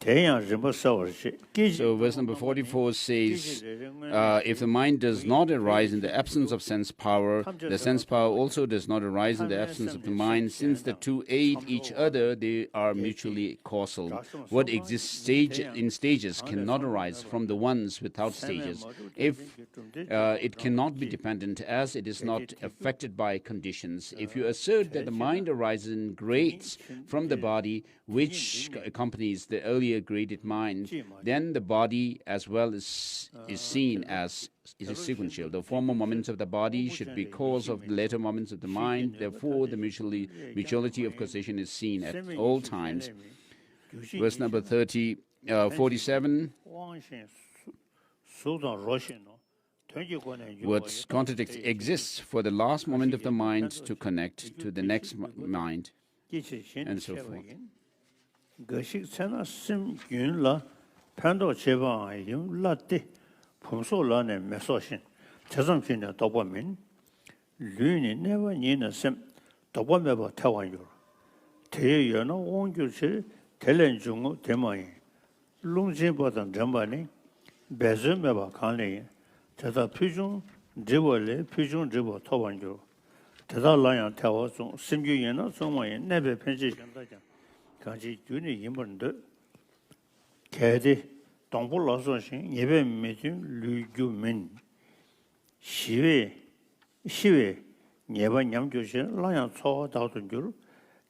So verse number 44 says, if the mind does not arise in the absence of sense power, the sense power also does not arise in the absence of the mind. Since the two aid each other, they are mutually causal. What exists in stages cannot arise from the ones without stages. If it cannot be dependent, as it is not affected by conditions. If you assert that the mind arises in grades from the body, which accompanies the earlier graded mind, then the body as well is seen as sequential. The former moments of the body should be cause of the later moments of the mind. Therefore, the mutuality of causation is seen at all times. Verse number 47. What contradicts exists for the last moment of the mind to connect to the next mind, and so forth. 거식체나 심균라 판도 제방이 라떼 풍소라네 메소신 재정신의 도보민 Luni never nina sem, the one ever Taiwan. Te you know, won't you say, Telen Jungo, Temai, Lungjin Botan Jambani, Bezum ever Kani, Tata Pujun, Jibole, Pujun Jibo, Tawanjo, Tata Lion Tower, Simju Yeno, Someone, never pension. Kanji Juni Yimbund, Kadi, Dombo Lawson, Yebe Metin, Lu Ju Min, Shive, Neva Yamjushin, Lion saw Dalton Jur,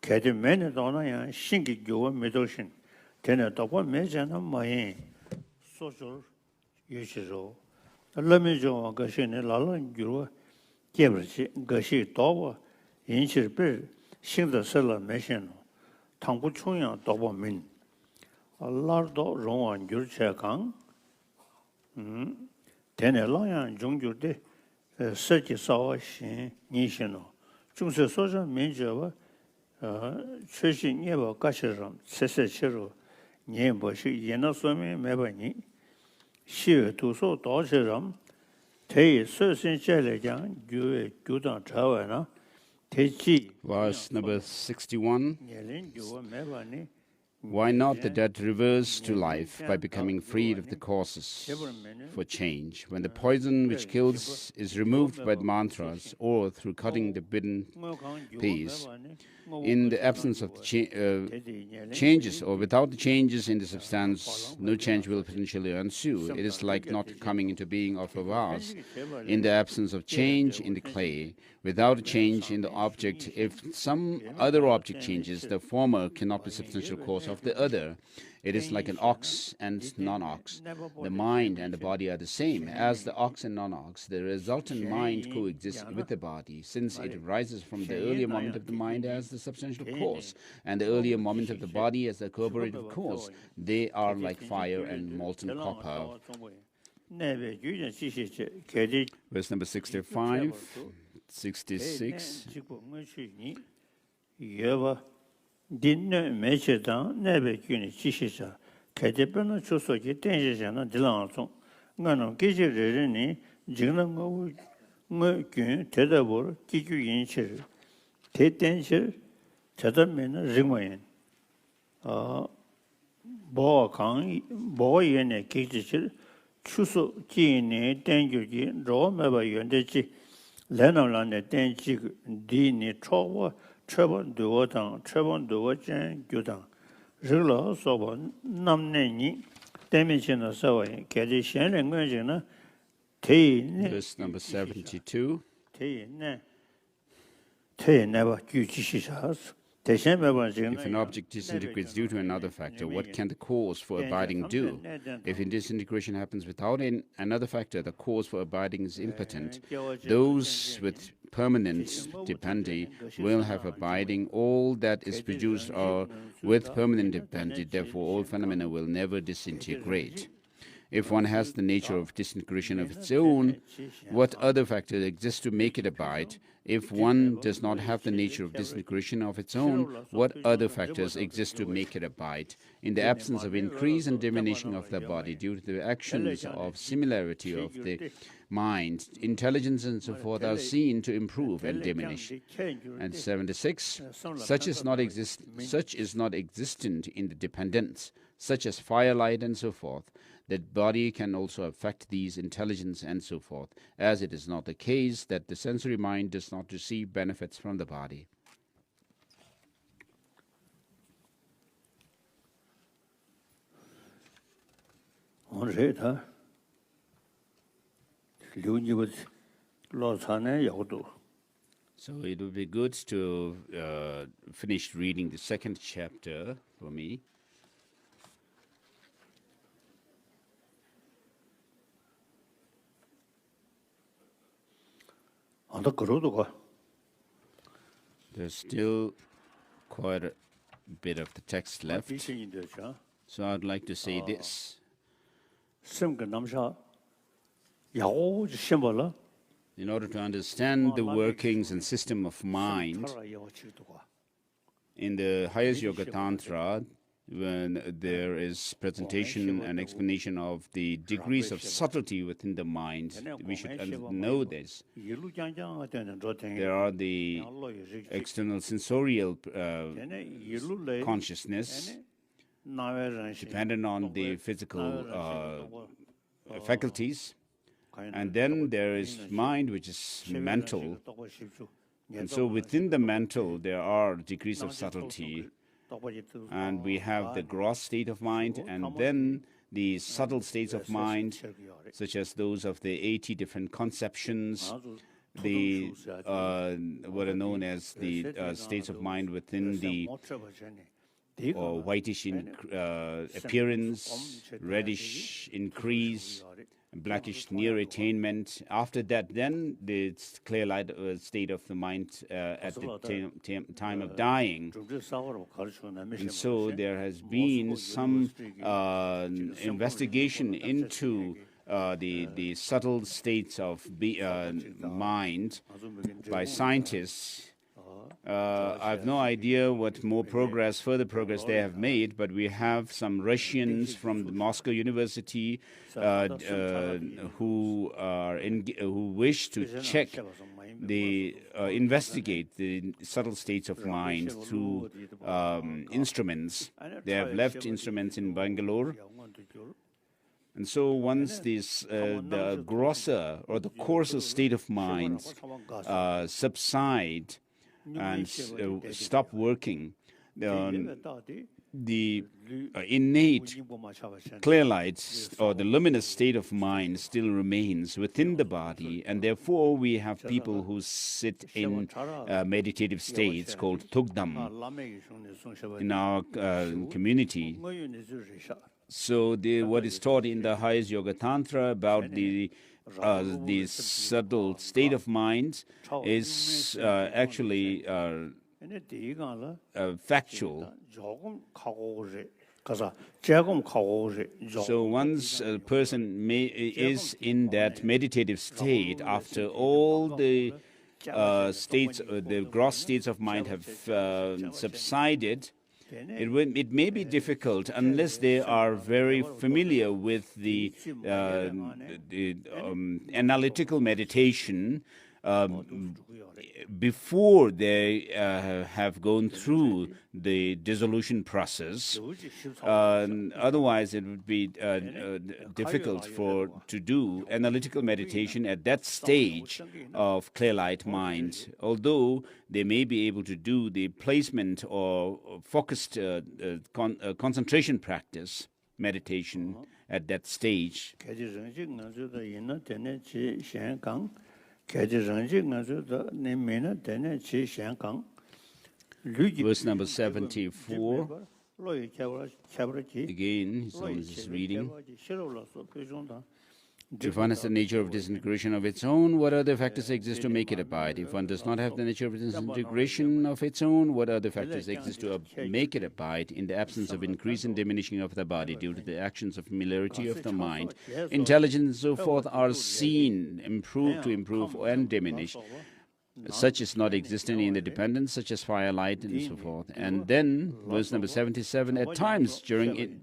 Kadi Many Donna, Shinki Joe Medoshin, Tena Topo Mejana Mayan, social Yushizo, Lamijo, Gashin, Lala Jura, Gabriel, Gashi, Towa, Inchir Bill, Sing the Seller Machine. Tangpu Chungyang Dobo Min. A lardo Rongwan Jur Chekang. Tene Langyang Jungjur de Serki Sawa Shin Nishino. Jungse Soja Minjava Cheshi Nyeba Gashiram, Sese Chiru, Nyembo Shi Yena Somi Mebani. Shive Tuso Doshiram, Tei Sersin Chelegang, Jue Judan Chawana. Verse number 61. Why not the dead reverse to life by becoming freed of the causes for change? When the poison which kills is removed by the mantras or through cutting the bidden piece, in the absence of changes or without the changes in the substance, no change will potentially ensue. It is like not coming into being of a vase. In the absence of change in the clay, without a change in the object, if some other object changes, the former cannot be substantial cause of the other. It is like an ox and non-ox. The mind and the body are the same. As the ox and non-ox, the resultant mind coexists with the body, since it arises from the earlier moment of the mind as the substantial cause, and the earlier moment of the body as the corporative cause. They are like fire and molten copper. Verse number 65, 66. Dinner measure down, never unit Chisha, Catapana Chosoki, Tension, Dilanson, Nano Gizi, Jinango, Mercun, Tedabor, Kiku Incher, Tetencher, Tetaman, Ringwayan. Boa Kang, boy and a kitchen, Chuso, Gene, Danguji, Raw Maba Yondechi, Lenaland, Danjig, Dini, Trowa. Trebon duo dang, Trebon duo jen gyudang. Rila sobo namneni, Demishin Saway, Kadi Shen and Gwenjina, Verse number 72. Te never Gujishas. If an object disintegrates due to another factor, what can the cause for abiding do? If disintegration happens without another factor, the cause for abiding is impotent. Those with permanent dependi will have abiding. All that is produced are with permanent dependi. Therefore, all phenomena will never disintegrate. If one has the nature of disintegration of its own, what other factors exist to make it abide? If one does not have the nature of disintegration of its own, what other factors exist to make it abide? In the absence of increase and diminution of the body due to the actions of similarity of the mind, intelligence and so forth are seen to improve and diminish. And 76, such is not existent in the dependents, such as firelight and so forth. That body can also affect these intelligence and so forth, as it is not the case that the sensory mind does not receive benefits from the body. So it would be good to finish reading the second chapter for me. There's still quite a bit of the text left, so I'd like to say this. In order to understand the workings and system of mind, in the highest Yoga Tantra, when there is presentation and explanation of the degrees of subtlety within the mind. We should know this. There are the external sensorial consciousness dependent on the physical faculties, and then there is mind, which is mental. And so within the mental there are degrees of subtlety, and we have the gross state of mind and then the subtle states of mind, such as those of the 80 different conceptions, the what are known as the states of mind within the whitish in appearance, reddish increase, blackish near attainment. After that, then the clear light state of the mind at the time of dying. And so there has been some investigation into the subtle states of mind by scientists. I have no idea what further progress they have made, but we have some Russians from the Moscow University who wish to check investigate the subtle states of mind through instruments. They have left instruments in Bangalore. And so once the grosser or the coarser state of mind subside and stop working, the innate clear light or the luminous state of mind still remains within the body, and therefore we have people who sit in meditative states called Tugdam in our community. So what is taught in the highest Yoga Tantra about the subtle state of mind is actually factual. So once a person is in that meditative state, after all the states, the gross states of mind have subsided, it may be difficult unless they are very familiar with the analytical meditation before they have gone through the dissolution process. Otherwise, it would be difficult to do analytical meditation at that stage of clear light mind, although they may be able to do the placement or focused concentration practice meditation at that stage. Verse number 74. Again, someone is reading. If one has the nature of disintegration of its own, what other factors exist to make it abide? If one does not have the nature of disintegration of its own, what other factors exist to make it abide in the absence of increase and diminishing of the body due to the actions of familiarity of the mind? Intelligence and so forth are seen, to improve and diminish. Such is not existent in the dependence, such as fire, light, and so forth. And then, verse number 77, at times during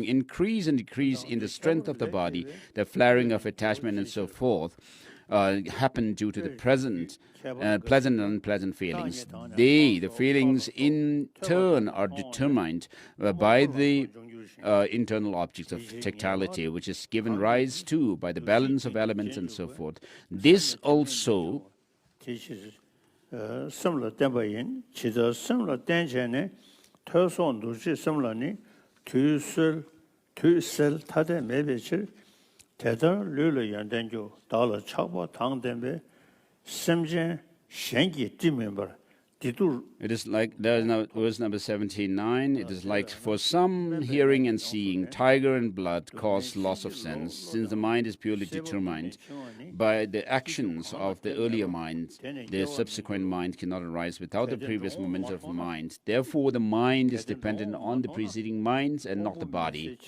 increase and decrease in the strength of the body, the flaring of attachment and so forth happen due to the pleasant and unpleasant feelings. The feelings in turn are determined by the internal objects of tactility, which is given rise to by the balance of elements and so forth. This also similar 투슬 타데 매베칠 대단 르르 연단교 달러 차고 당된베 심진 생기 띠멤버 It is like, there is now verse number 79, it is like for some hearing and seeing, tiger and blood cause loss of sense, since the mind is purely determined by the actions of the earlier mind. The subsequent mind cannot arise without the previous moment of mind. Therefore, the mind is dependent on the preceding minds and not the body.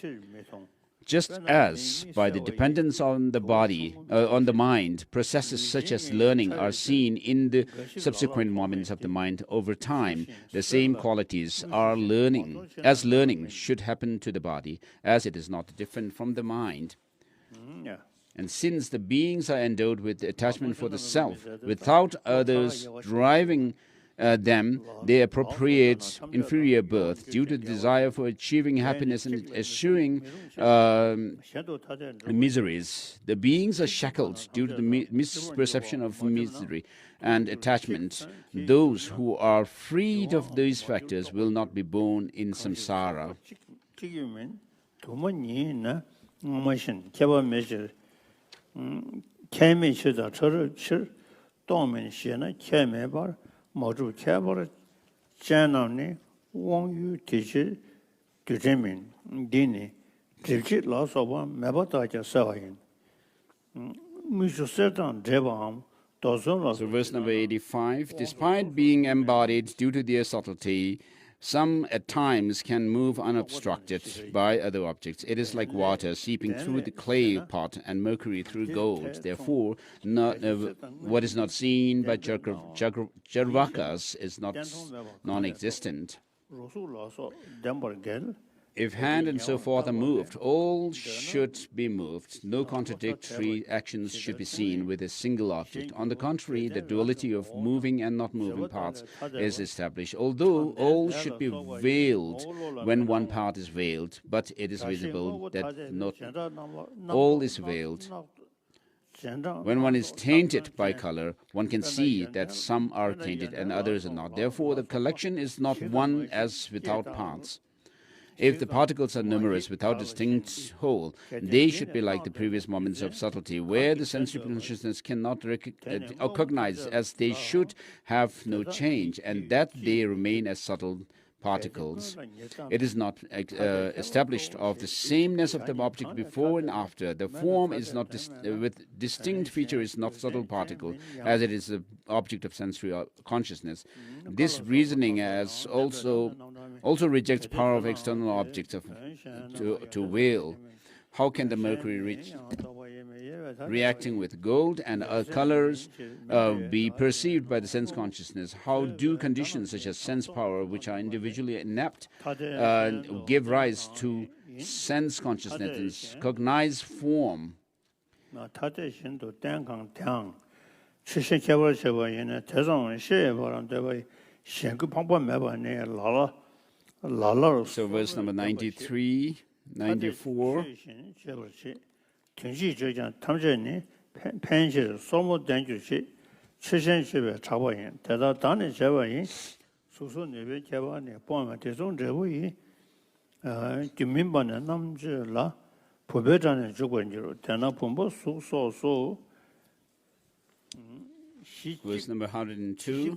Just as by the dependence on the body, on the mind, processes such as learning are seen in the subsequent moments of the mind over time, the same qualities are learning should happen to the body, as it is not different from the mind. And since the beings are endowed with attachment for the self, without others driving them, they appropriate inferior birth due to the desire for achieving happiness and eschewing miseries. The beings are shackled due to the misperception of misery and attachment. Those who are freed of these factors will not be born in samsara. 모두 개발 전함니 원유 대실 규제민 디니 질질 라서바 매바다자 사와인 무주세단 제밤 So verse number 85, despite being embodied due to their subtlety, some at times can move unobstructed by other objects. It is like water seeping through the clay pot and mercury through gold. Therefore, what is not seen by Charvakas is not non-existent. If hand and so forth are moved, all should be moved. No contradictory actions should be seen with a single object. On the contrary, the duality of moving and not moving parts is established. Although all should be veiled when one part is veiled, but it is visible that not all is veiled. When one is tainted by color, one can see that some are tainted and others are not. Therefore, the collection is not one as without parts. If the particles are numerous without distinct whole, they should be like the previous moments of subtlety, where the sensory consciousness cannot recognize as they should have no change, and that they remain as subtle particles. It is not established of the sameness of the object before and after. The form is not with distinct feature is not subtle particle, as it is the object of sensory consciousness. This reasoning as also rejects power of external objects to will. How can the mercury reacting with gold and colors be perceived by the sense consciousness? How do conditions such as sense power, which are individually inept, give rise to sense consciousness and cognize form? So verse number 93, 94. Verse number 102.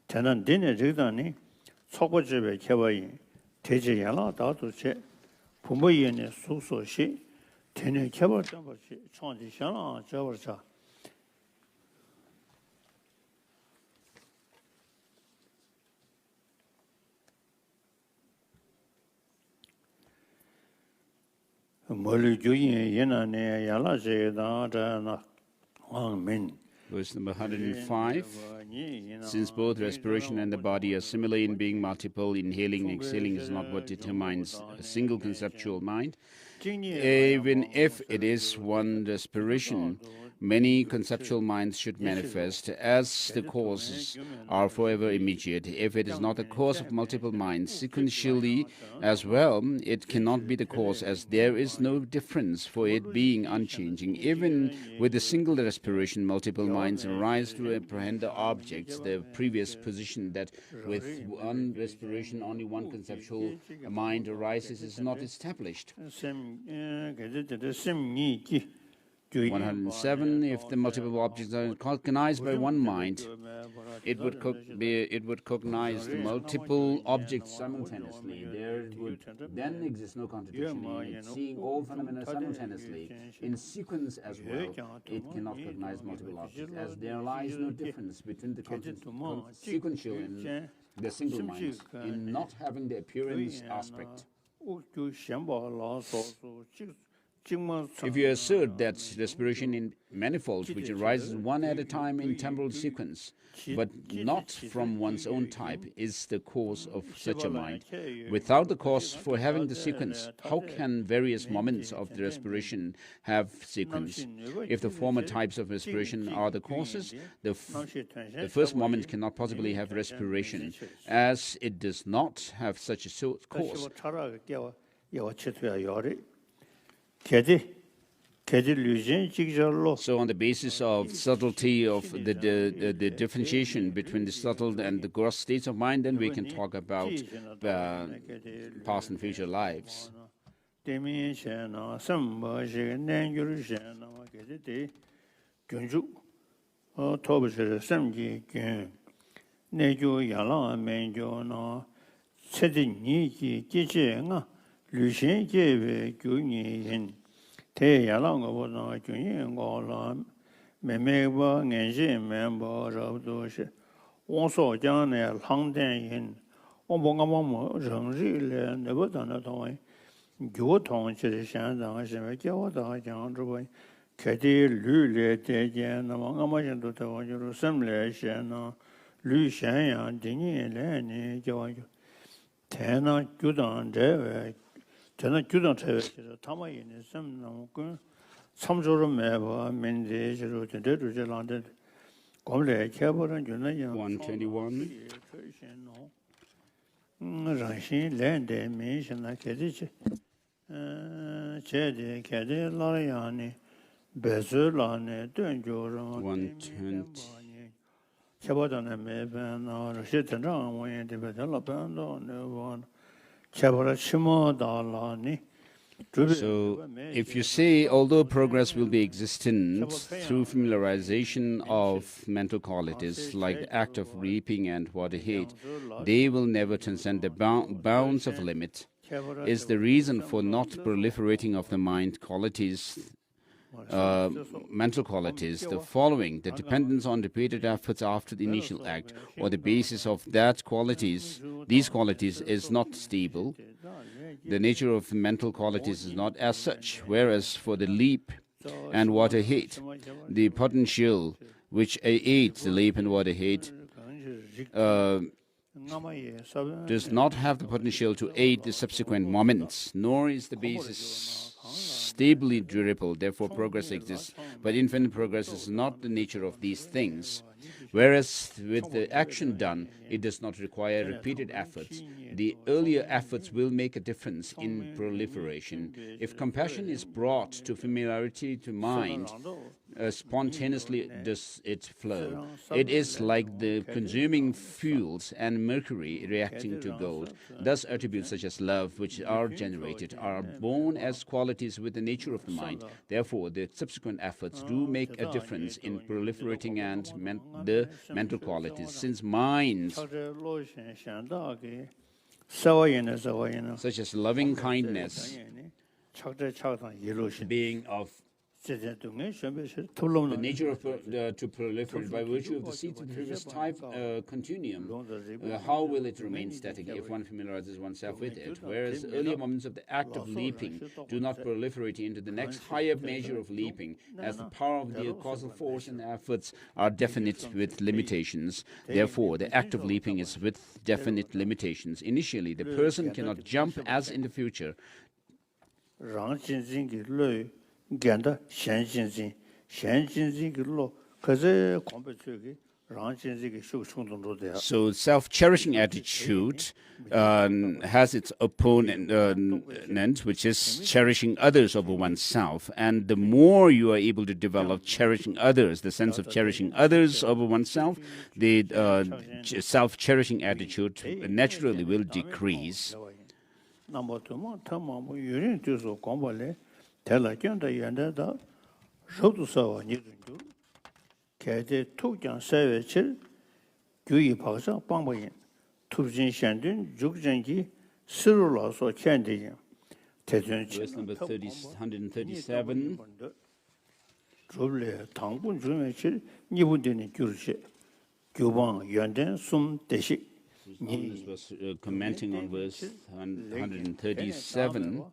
저는 디네 저다니 속고집에 개와이 대지야라 다도체 부모이네 수소시 디네 개발 점버시 총지샤라 저버자 멀리 주인 예나네 야라제다다나 아멘. Verse number 105. Since both respiration and the body are similar in being multiple, inhaling and exhaling is not what determines a single conceptual mind. Even if it is one respiration, many conceptual minds should manifest, as the causes are forever immediate. If it is not the cause of multiple minds, sequentially as well, it cannot be the cause, as there is no difference for it being unchanging. Even with a single respiration, multiple minds arise to apprehend the objects. The previous position that with one respiration only one conceptual mind arises is not established. 107. If the multiple objects are cognized by one mind, it would cognize the multiple objects simultaneously. There would then exist no contradiction in it, seeing all phenomena simultaneously in sequence as well. It cannot cognize multiple objects, as there lies no difference between the sequential and the single minds in not having the appearance aspect. If you assert that respiration in manifold, which arises one at a time in temporal sequence, but not from one's own type, is the cause of such a mind, without the cause for having the sequence, how can various moments of the respiration have sequence? If the former types of respiration are the causes, the first moment cannot possibly have respiration, as it does not have such a cause. So on the basis of subtlety of the differentiation between the subtle and the gross states of mind, then we can talk about past and future lives. Te yalang go na gyun go la me me ba ngen ji men ba ra do shi wong so jiang ne lang den yin wong bo ga mo reng ri le ne bo dan na tong gyu tong chi de shan dang shi me jia wo da jiang zhu bo ke de lü le de jian na ma ma yin do de wo ju sem le xian na lü xian yang de ni le ni jia wo ju te na gyu dang de 저는 규정 체에서 타마이는 좀 너무 그 삼조로 매버 민지로 제대로 제란데 고래 개버는 주는 121. 라신 랜데 미션나 계지지 제데 계데 라야니 베즈라네 된조로 120. 제보다는 매번어 시전장 원인데 베들라반도 네원 So, if you say, although progress will be existent through familiarization of mental qualities, like the act of reaping and what they hate, they will never transcend the bounds of limit, is the reason for not proliferating of the mind qualities, mental qualities, the following: the dependence on repeated efforts after the initial act, or the basis of these qualities is not stable. The nature of mental qualities is not as such, whereas for the leap and water hate, the potential which aids the leap and water hate does not have the potential to aid the subsequent moments, nor is the basis stably durable, therefore progress exists. But infinite progress is not the nature of these things. Whereas with the action done, it does not require repeated efforts. The earlier efforts will make a difference in proliferation. If compassion is brought to familiarity to mind, spontaneously does it flow. It is like the consuming fuels and mercury reacting to gold. Thus attributes such as love, which are generated, are born as qualities with the nature of the mind. Therefore, the subsequent efforts do make a difference in proliferating and the mental qualities, since minds such as loving kindness, being of the nature of to proliferate by virtue of the seeds of the previous type continuum, how will it remain static if one familiarizes oneself with it? Whereas earlier moments of the act of leaping do not proliferate into the next higher measure of leaping, as the power of the causal force and efforts are definite with limitations. Therefore, the act of leaping is with definite limitations. Initially, the person cannot jump as in the future. So self-cherishing attitude has its opponent, which is cherishing others over oneself. And the more you are able to develop cherishing others, the sense of cherishing others over oneself, the self-cherishing attitude naturally will decrease. Verse number 137. was commenting on verse 137.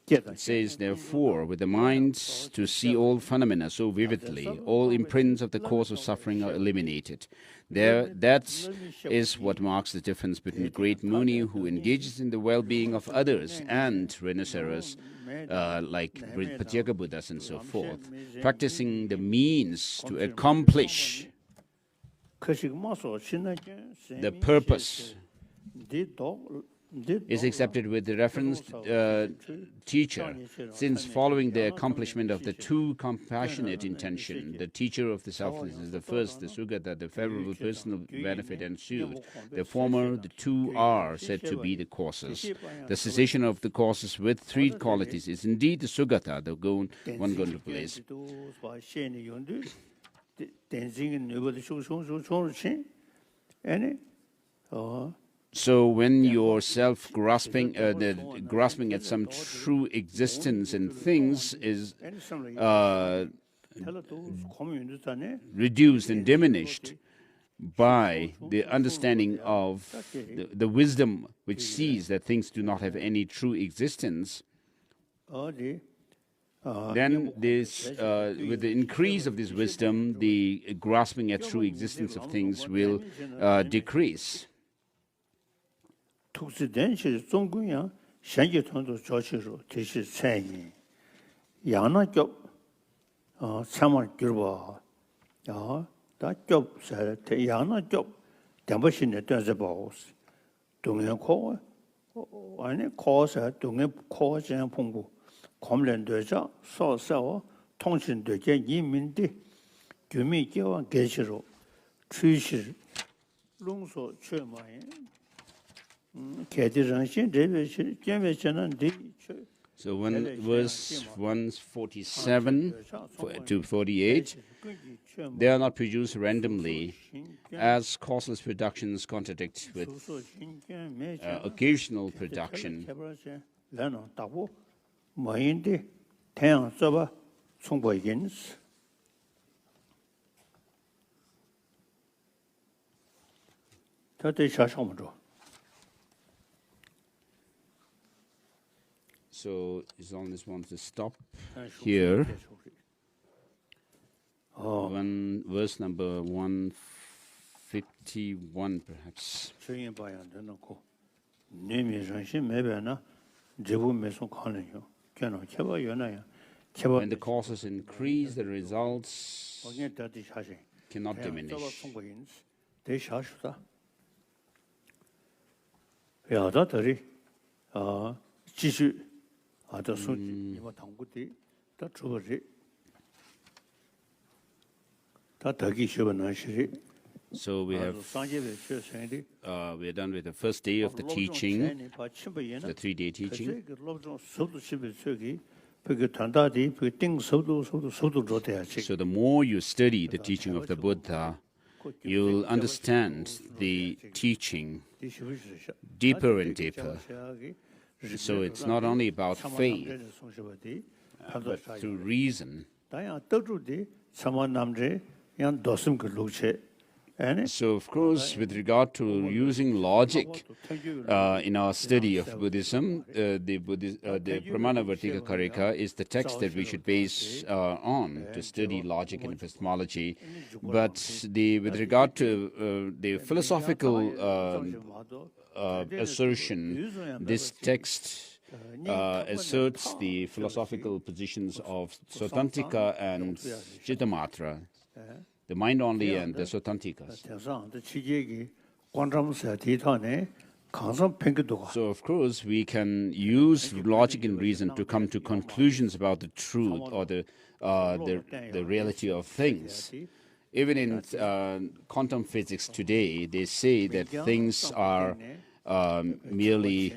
It says, therefore, with the mind to see all phenomena so vividly, all imprints of the cause of suffering are eliminated. That is what marks the difference between the great Muni who engages in the well-being of others and rhinoceros like Patyaka Buddhas and so forth, practicing the means to accomplish the purpose is accepted with the referenced teacher, since following the accomplishment of the two compassionate intention, the teacher of the selflessness, the first, the Sugata, the favorable personal benefit ensued. The former, the two are said to be the causes. The cessation of the causes with three qualities is indeed the Sugata, the one going to place. So when you're self-grasping, grasping at some true existence in things is reduced and diminished by the understanding of the wisdom which sees that things do not have any true existence, then this, with the increase of this wisdom, the grasping at true existence of things will decrease. So when verse 147 to 48, they are not produced randomly, as causeless productions contradict with occasional production. So His Holiness wants to stop here. Verse number 151, perhaps. When the causes increase, the results cannot diminish. So we are done with the first day of the teaching, the 3-day teaching. So the more you study the teaching of the Buddha, you'll understand the teaching deeper and deeper. So it's not only about faith, but through reason. So, of course, with regard to using logic in our study of Buddhism, the Pramana Vartika Karika is the text that we should base on to study logic and epistemology. But with regard to the philosophical assertion, this text asserts the philosophical positions of Sotantika and Chittamatra, the mind only and the Sotantikas. So, of course, we can use logic and reason to come to conclusions about the truth or the reality of things. Even in quantum physics today, they say that things are merely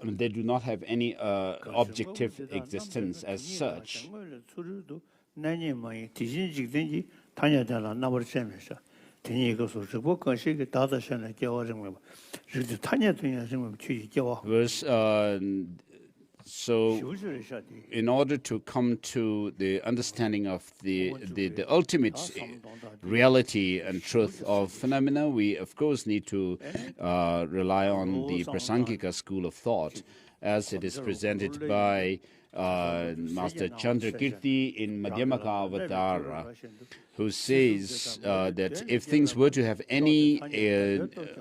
they do not have any objective existence as such. Verse So, in order to come to the understanding of the ultimate reality and truth of phenomena, we of course need to rely on the Prasangika school of thought, as it is presented by Master Chandrakirti in Madhyamaka Avatara, who says that if things were to have any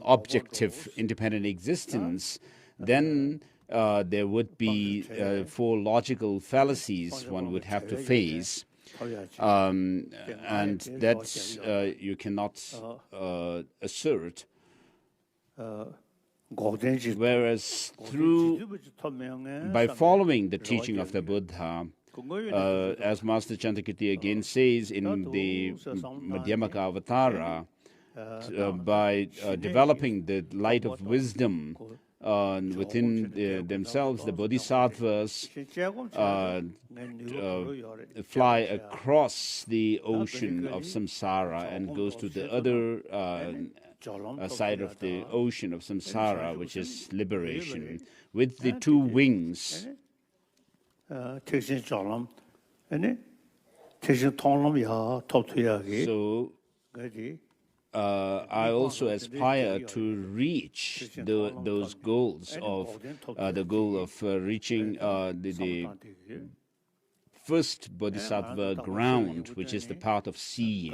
objective independent existence, then there would be 4 logical fallacies one would have to face, and that you cannot assert. Whereas by following the teaching of the Buddha, as Master Chandrakirti again says in the Madhyamaka Avatara, by developing the light of wisdom within themselves, the bodhisattvas fly across the ocean of samsara and goes to the other side of the ocean of samsara, which is liberation, with the 2 wings. So I also aspire to reach those goals of the goal of reaching the first bodhisattva ground, which is the path of seeing,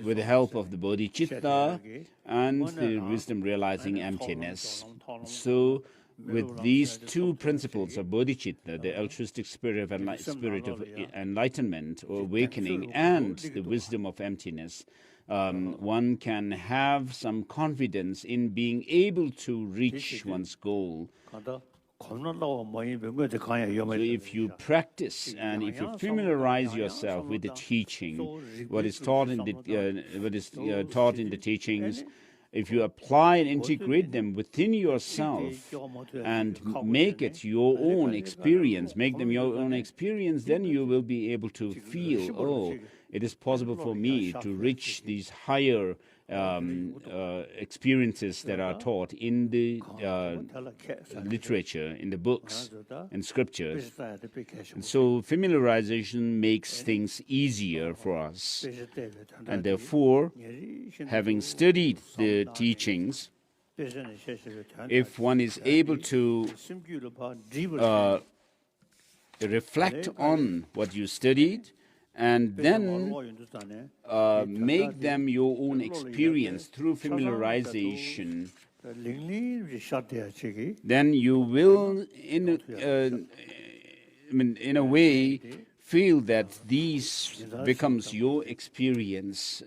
with the help of the bodhicitta and the wisdom realizing emptiness. So, with these 2 principles of bodhicitta, the altruistic spirit of enlightenment or awakening, and the wisdom of emptiness, one can have some confidence in being able to reach one's goal. So if you practice and if you familiarize yourself with the teaching, what is taught in the teachings, if you apply and integrate them within yourself and make it your own experience, make them your own experience, then you will be able to feel, oh, it is possible for me to reach these higher experiences that are taught in the literature, in the books and scriptures. And so familiarization makes things easier for us. And therefore, having studied the teachings, if one is able to reflect on what you studied, and then make them your own experience through familiarization, then you will, in a way, feel that these becomes your experience,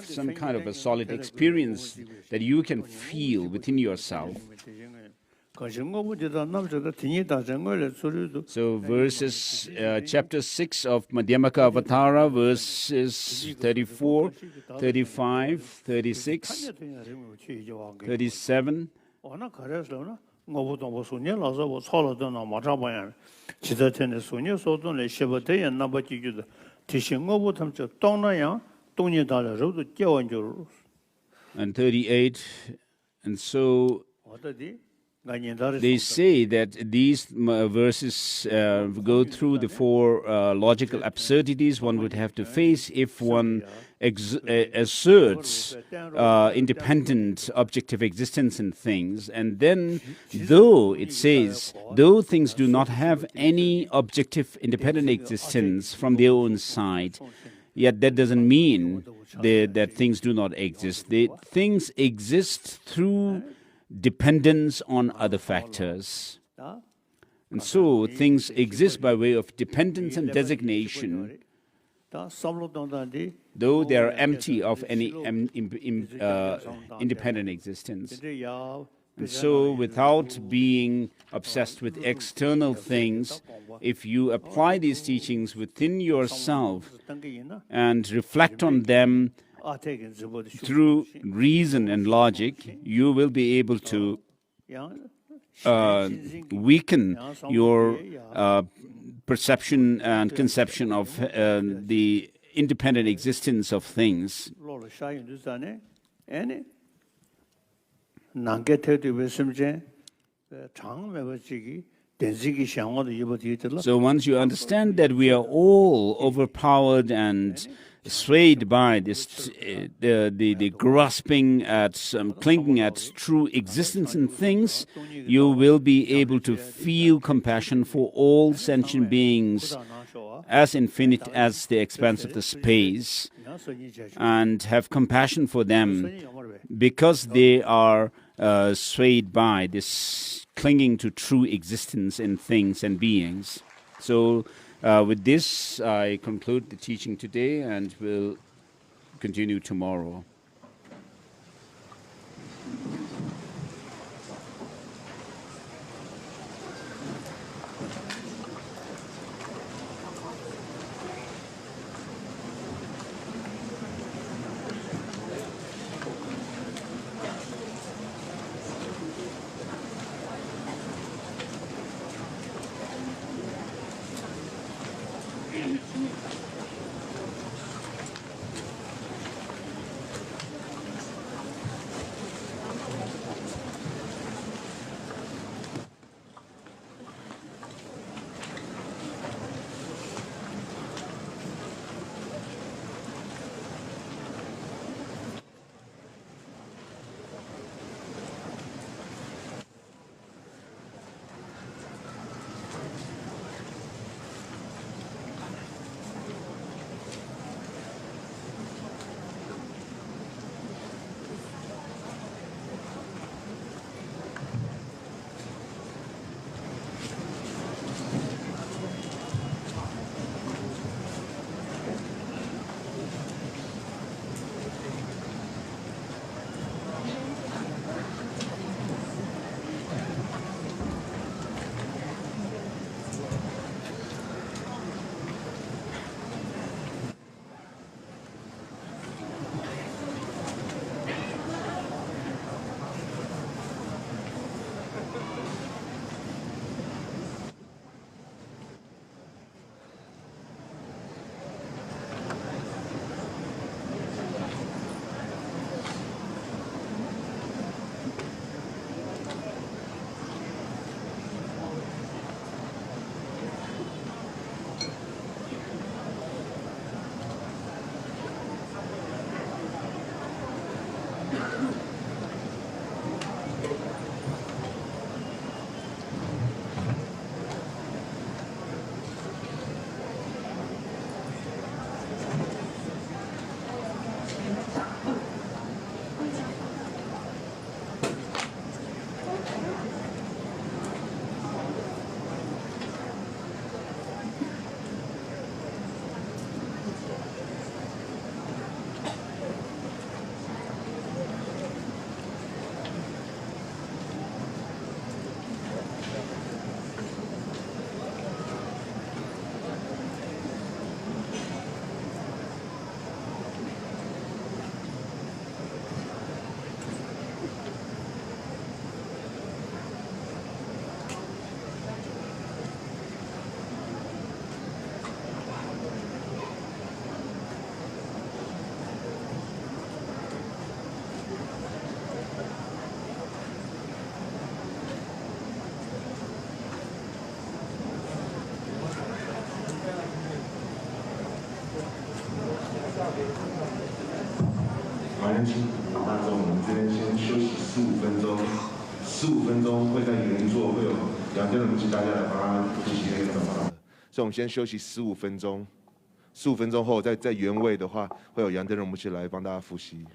some kind of a solid experience that you can feel within yourself. So verses, chapter 6 of Madhyamaka Avatara, verses 34, 35, 36, 37. And 38, and so they say that these verses go through the 4 logical absurdities one would have to face if one asserts independent objective existence in things. And then, though it says, though things do not have any objective independent existence from their own side, yet that doesn't mean that things do not exist. Things exist through dependence on other factors. And so things exist by way of dependence and designation, though they are empty of any independent existence. And so without being obsessed with external things, if you apply these teachings within yourself and reflect on them through reason and logic, you will be able to weaken your perception and conception of the independent existence of things. So once you understand that we are all overpowered and swayed by this, the grasping at, clinging at true existence in things, you will be able to feel compassion for all sentient beings as infinite as the expanse of the space, and have compassion for them because they are swayed by this clinging to true existence in things and beings. So with this, I conclude the teaching today and will continue tomorrow.马年轻大众，我们这边先休息15分钟，15分钟会在原座会有杨天龙请大家来帮他复习那个怎么了。所以我们先休息15分钟，15分钟后在原位的话会有杨天龙木起来帮大家复习。